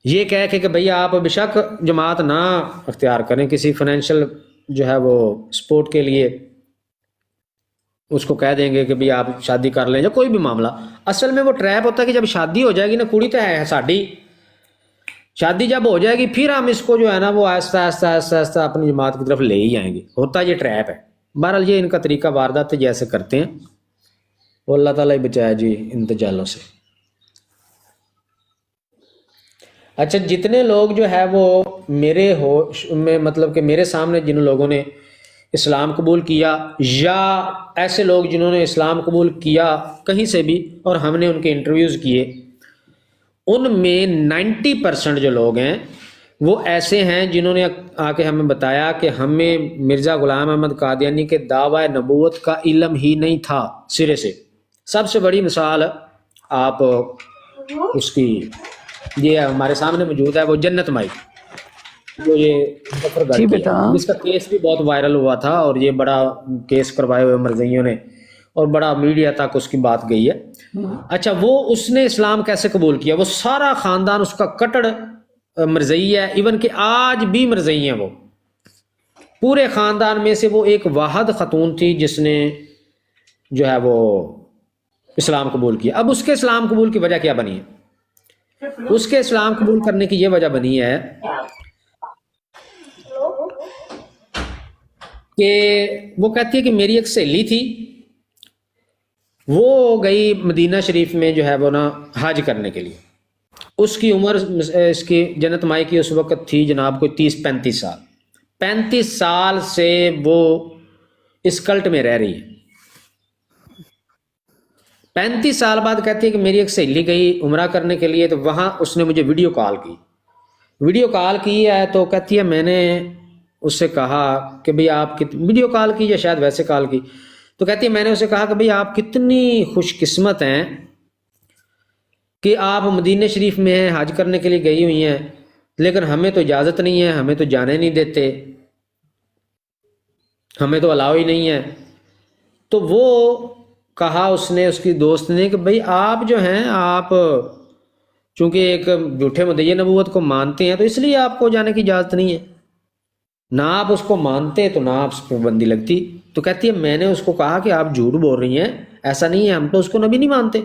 یہ کہہ کے کہ بھئی آپ بے شک جماعت نہ اختیار کریں، کسی فائنینشیل جو ہے وہ سپورٹ کے لیے اس کو کہہ دیں گے کہ بھئی آپ شادی کر لیں یا کوئی بھی معاملہ. اصل میں وہ ٹریپ ہوتا ہے کہ جب شادی ہو جائے گی نا، کڑی تو ہے ساڈی، شادی جب ہو جائے گی پھر ہم اس کو جو ہے نا وہ آہستہ آہستہ آہستہ آہستہ اپنی جماعت کی طرف لے ہی آئیں گے. ہوتا یہ ٹریپ ہے. بہرحال یہ ان کا طریقہ واردات ہے جیسے کرتے ہیں، وہ اللہ تعالیٰ ہی بچایا جی ان تجالوں سے. اچھا جتنے لوگ جو ہے وہ میرے ہوش میں مطلب کہ میرے سامنے جن لوگوں نے اسلام قبول کیا یا ایسے لوگ جنہوں نے اسلام قبول کیا کہیں سے بھی اور ہم نے ان کے انٹرویوز کیے، ان میں 90% جو لوگ ہیں وہ ایسے ہیں جنہوں نے آ کے ہمیں بتایا کہ ہمیں مرزا غلام احمد قادیانی کے دعوی نبوت کا علم ہی نہیں تھا سرے سے. سب سے بڑی مثال آپ اس کی یہ ہمارے سامنے موجود ہے، وہ جنت مائی، جو یہ ظفر گڑھ کی ہے، جس کا کیس بھی بہت وائرل ہوا تھا اور یہ بڑا کیس کروائے ہوئے مرزائیوں نے اور بڑا میڈیا تک اس کی بات گئی ہے. اچھا وہ اس نے اسلام کیسے قبول کیا؟ وہ سارا خاندان اس کا کٹڑ مرزئی ہے، ایون کہ آج بھی مرزئی ہیں. وہ پورے خاندان میں سے وہ ایک واحد خاتون تھی جس نے جو ہے وہ اسلام قبول کیا. اب اس کے اسلام قبول کی وجہ کیا بنی ہے؟ اس کے اسلام قبول کرنے کی یہ وجہ بنی ہے کہ وہ کہتی ہے کہ میری ایک سہیلی تھی، وہ گئی مدینہ شریف میں جو ہے وہ نا حج کرنے کے لیے. اس کی عمر اس کی جنت مائی کی اس وقت تھی جناب کوئی 30-35 سال. 35 سال سے وہ اس کلٹ میں رہ رہی ہے. 35 سال بعد کہتی ہے کہ میری ایک سہیلی گئی عمرہ کرنے کے لیے، تو وہاں اس نے مجھے ویڈیو کال کی ہے. تو کہتی ہے میں نے اس سے کہا کہ بھئی آپ ویڈیو کال کی یا شاید ویسے کال کی، تو کہتی ہے میں نے اسے کہا کہ بھئی آپ کتنی خوش قسمت ہیں کہ آپ مدینہ شریف میں ہیں، حج کرنے کے لیے گئی ہوئی ہیں، لیکن ہمیں تو اجازت نہیں ہے، ہمیں تو جانے نہیں دیتے، ہمیں تو الاؤ ہی نہیں ہے. تو وہ کہا اس نے اس کی دوست نے کہ بھئی آپ جو ہیں آپ چونکہ ایک جھوٹے مدعی نبوت کو مانتے ہیں تو اس لیے آپ کو جانے کی اجازت نہیں ہے، نہ آپ اس کو مانتے تو نہ آپ اس پہ پابندی لگتی. تو کہتی ہے میں نے اس کو کہا کہ آپ جھوٹ بول رہی ہیں، ایسا نہیں ہے، ہم تو اس کو نبی نہیں مانتے.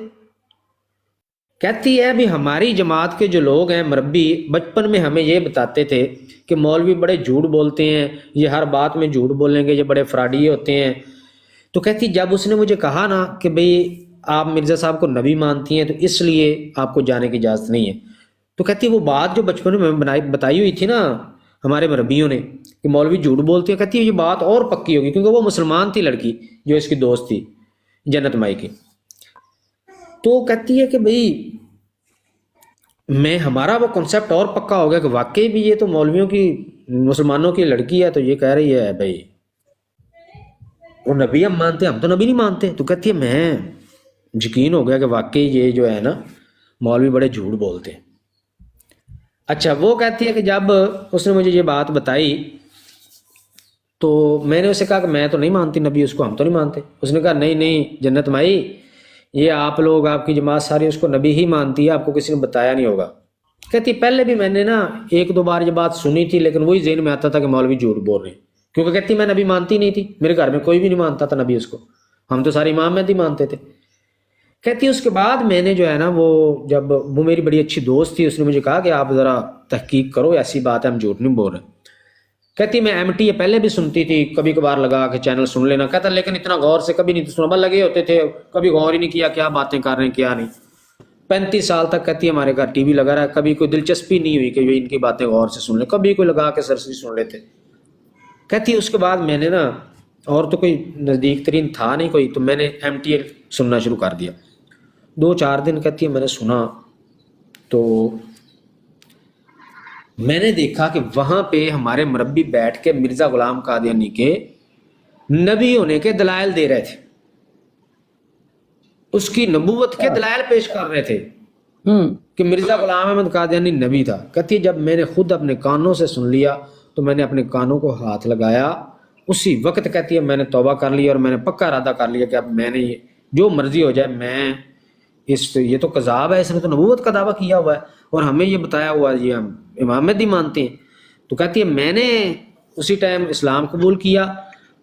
کہتی ہے بھی ہماری جماعت کے جو لوگ ہیں مربی بچپن میں ہمیں یہ بتاتے تھے کہ مولوی بڑے جھوٹ بولتے ہیں، یہ ہر بات میں جھوٹ بولیں گے، یہ بڑے فراڈی ہوتے ہیں. تو کہتی جب اس نے مجھے کہا نا کہ بھئی آپ مرزا صاحب کو نبی مانتی ہیں تو اس لیے آپ کو جانے کی اجازت نہیں ہے، تو کہتی وہ بات جو بچپن میں بتائی ہوئی تھی نا ہمارے مربیوں نے کہ مولوی جھوٹ بولتے ہیں، کہتی ہے یہ بات اور پکی ہوگی، کیونکہ وہ مسلمان تھی لڑکی جو اس کی دوست تھی جنت مائی کی. تو کہتی ہے کہ بھئی میں ہمارا وہ کنسپٹ اور پکا ہو گیا کہ واقعی بھی یہ تو مولویوں کی مسلمانوں کی لڑکی ہے، تو یہ کہہ رہی ہے بھئی وہ نبی ہم مانتے ہیں، ہم تو نبی نہیں مانتے. تو کہتی ہے میں یقین ہو گیا کہ واقعی یہ جو ہے نا مولوی بڑے جھوٹ بولتے ہیں. اچھا وہ کہتی ہے کہ جب اس نے مجھے یہ بات بتائی تو میں نے اسے کہا کہ میں تو نہیں مانتی نبی اس کو، ہم تو نہیں مانتے. اس نے کہا نہیں جنت مائی، یہ آپ لوگ آپ کی جماعت ساری اس کو نبی ہی مانتی ہے، آپ کو کسی نے بتایا نہیں ہوگا. کہتی پہلے بھی میں نے نا 1-2 بار یہ بات سنی تھی لیکن وہی ذہن میں آتا تھا کہ مولوی جھوٹ بول رہے ہیں، کیونکہ کہتی میں نبی مانتی نہیں تھی، میرے گھر میں کوئی بھی نہیں مانتا تھا نبی اس کو، ہم تو سارے امام مہدی مانتے تھے. کہتی ہے اس کے بعد میں نے جو ہے نا وہ میری بڑی اچھی دوست تھی, اس نے مجھے کہا کہ آپ ذرا تحقیق کرو, ایسی بات ہے, ہم جھوٹ نہیں بول رہے. کہتی میں ایم ٹی اے پہلے بھی سنتی تھی, کبھی کبھار لگا کے چینل سن لینا. کہتا لیکن اتنا غور سے کبھی نہیں سنا, لگے ہوتے تھے, کبھی غور ہی نہیں کیا کیا باتیں کر رہے ہیں کیا نہیں. 35 سال تک کہتی ہے ہمارے گھر ٹی وی لگا رہا ہے, کبھی کوئی دلچسپی نہیں ہوئی کہ ان کی باتیں غور سے سن لیں, کبھی کوئی لگا کے سرسری سن لیتے. کہتی ہے اس کے بعد میں نے نا, اور تو کوئی نزدیک ترین تھا نہیں کوئی, تو میں نے ایم ٹی اے سننا شروع کر دیا. 2-4 دن کہتی ہے میں نے سنا, تو میں نے دیکھا کہ وہاں پہ ہمارے مربی بیٹھ کے مرزا غلام قادیانی کے نبی ہونے کے دلائل دے رہے تھے, اس کی نبوت کے دلائل پیش کر رہے تھے کہ مرزا غلام احمد قادیانی نبی تھا. کہتی ہے جب میں نے خود اپنے کانوں سے سن لیا تو میں نے اپنے کانوں کو ہاتھ لگایا, اسی وقت کہتی ہے میں نے توبہ کر لی اور میں نے پکا ارادہ کر لیا کہ اب میں نے جو مرضی ہو جائے, میں یہ تو کذاب ہے, اس نے تو نبوت کا دعویٰ کیا ہوا ہے اور ہمیں یہ بتایا ہوا ہے, یہ ہم امام مہدی مانتے ہیں. تو کہتی ہے میں نے اسی ٹائم اسلام قبول کیا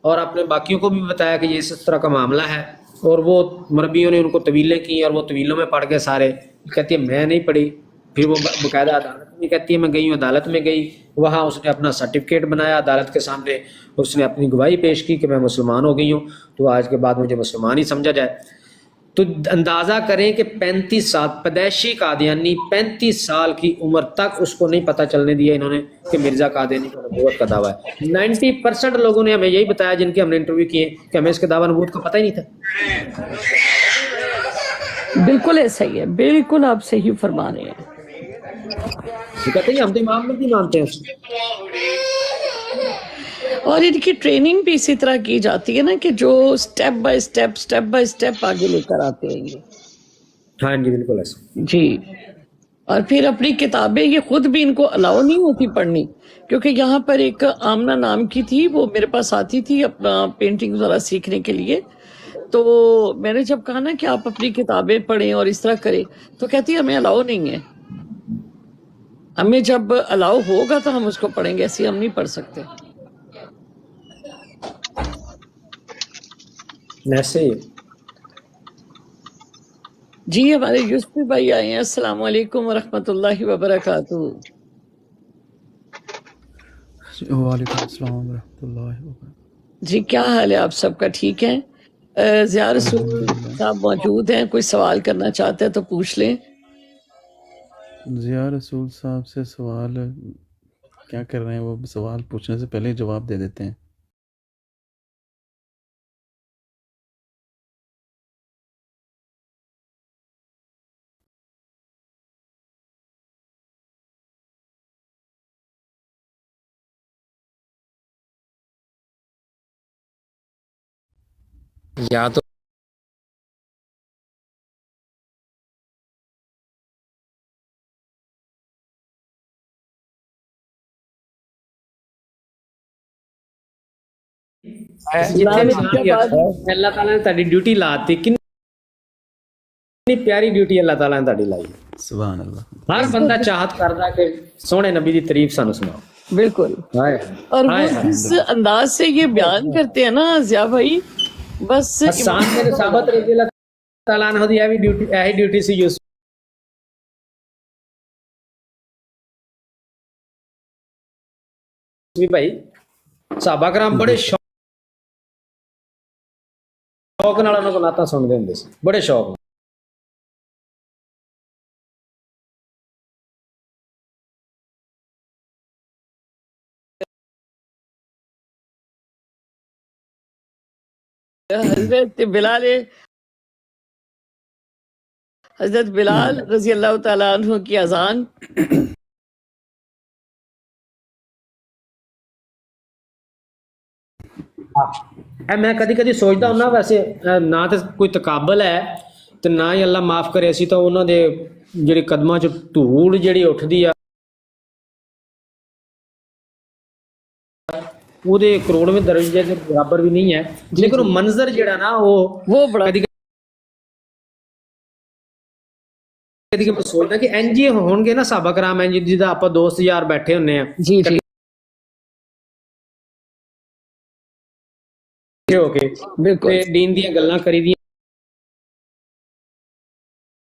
اور اپنے باقیوں کو بھی بتایا کہ یہ اس طرح کا معاملہ ہے, اور وہ مربیوں نے ان کو طویلیں کی اور وہ طویلوں میں پڑھ گئے سارے. کہتی ہے میں نہیں پڑھی. پھر وہ باقاعدہ عدالت میں, کہتی ہے میں گئی ہوں, عدالت میں گئی, وہاں اس نے اپنا سرٹیفکیٹ بنایا عدالت کے سامنے, اس نے اپنی گواہی پیش کی کہ میں مسلمان ہو گئی ہوں, تو آج کے بعد مجھے مسلمان ہی سمجھا جائے. تو اندازہ کریں کہ 35 سال پیدائشی قادیانی, 35 سال کی عمر تک اس کو نہیں پتہ چلنے دیا انہوں نے کہ مرزا قادیانی کو نبوت کا دعویٰ ہے. 90% لوگوں نے ہمیں یہی بتایا جن کے ہم نے انٹرویو کیے کہ ہمیں اس کے دعویٰ نبوت کا پتہ ہی نہیں تھا. بالکل ایسا ہی ہے, بالکل آپ صحیح فرما رہے ہیں. وہ کہتے ہیں ہم تو امام مہدی مانتے ہیں. اور ان کی ٹریننگ بھی اسی طرح کی جاتی ہے نا کہ جو سٹیپ بائی سٹیپ آگے لے کر آتے ہیں یہ. ہاں جی بالکل ایسا جی, اور پھر اپنی کتابیں یہ خود بھی ان کو الاؤ نہیں ہوتی پڑھنی, کیونکہ یہاں پر ایک آمنہ نام کی تھی, وہ میرے پاس آتی تھی اپنا پینٹنگ وغیرہ سیکھنے کے لیے. تو میں نے جب کہا نا کہ آپ اپنی کتابیں پڑھیں اور اس طرح کریں, تو کہتی ہے ہمیں الاؤ نہیں ہے, ہمیں جب الاؤ ہوگا تو ہم اس کو پڑھیں گے, ایسے ہم نہیں پڑھ سکتے. ایسے ہی. جی ہمارے یوسف بھائی آئے ہیں, السلام علیکم ورحمۃ اللہ وبرکاتہ. وعلیکم السلام ورحمۃ اللہ وبرکاتہ. جی کیا حال ہے, آپ سب کا ٹھیک ہے؟ ضیاء رسول الحمدللہ. صاحب موجود ہیں, کوئی سوال کرنا چاہتے ہیں تو پوچھ لیں. ضیاء رسول صاحب سے سوال کیا کر رہے ہیں, وہ سوال پوچھنے سے پہلے ہی جواب دے دیتے ہیں. یا تو جتنے بھی اللہ تعالیٰ نے تہاڈی ڈیوٹی لاتی, کتنی پیاری ڈیوٹی اللہ تعالیٰ نے تہاڈی لائی. سبحان اللہ. ہر بندہ چاہت کردا کہ سونے نبی دی تعریف سانو سناؤ. بالکل, اور وہ جس انداز سے یہ بیان کرتے ہیں نا ضیاء بھائی, بس حسان بن ثابت رضی اللہ تعالیٰ عنہ دی ایہی ڈیوٹی سی یوسف بھائی. صحابہ کرام بڑے شوق نال انہاں کو نعتاں سنتے ہوندے سی, بڑے شوق. حضرت بلال رضی اللہ تعالیٰ عنہ کی اذان میں کدی کدی سوچتا ہوں نا, ویسے نہ تو کوئی تقابل ہے تو نہ ہی اللہ معاف کرے, اسی تو انہوں دے جڑے قدماں چ دھوڑ جڑی اٹھدی آ وہ دے کروڑویں درجے کے برابر بھی نہیں ہے, لیکن وہ منظر جڑا نا وہ بڑا کدی سوچدا کہ انج ہی ہون گے نا صحابہ کرام, انج جدا آپا دوست یار بیٹھے ہونے ہیں جی جی ہو کے دین دیاں گلاں کری دی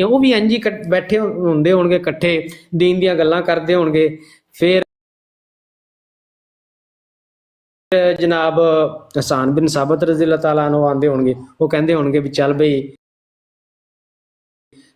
ਉਹ ਵੀ ਇੰਝ ਹੀ ਬੈਠੇ ਹੁੰਦੇ ਹੋਣਗੇ ਇਕੱਠੇ, ਦੀਨ ਦੀਆਂ ਗੱਲਾਂ ਕਰਦੇ ਹੋਣਗੇ। ਫਿਰ ਜਨਾਬ ਹਸਾਨ ਬਿਨ ਸਾਬਤ ਰਜ਼ੀ ਅੱਲਾਹ ਤਾਲਾ ਨੂੰ ਆਉਂਦੇ ਹੋਣਗੇ, ਉਹ ਕਹਿੰਦੇ ਹੋਣਗੇ ਵੀ ਚੱਲ ਬਈ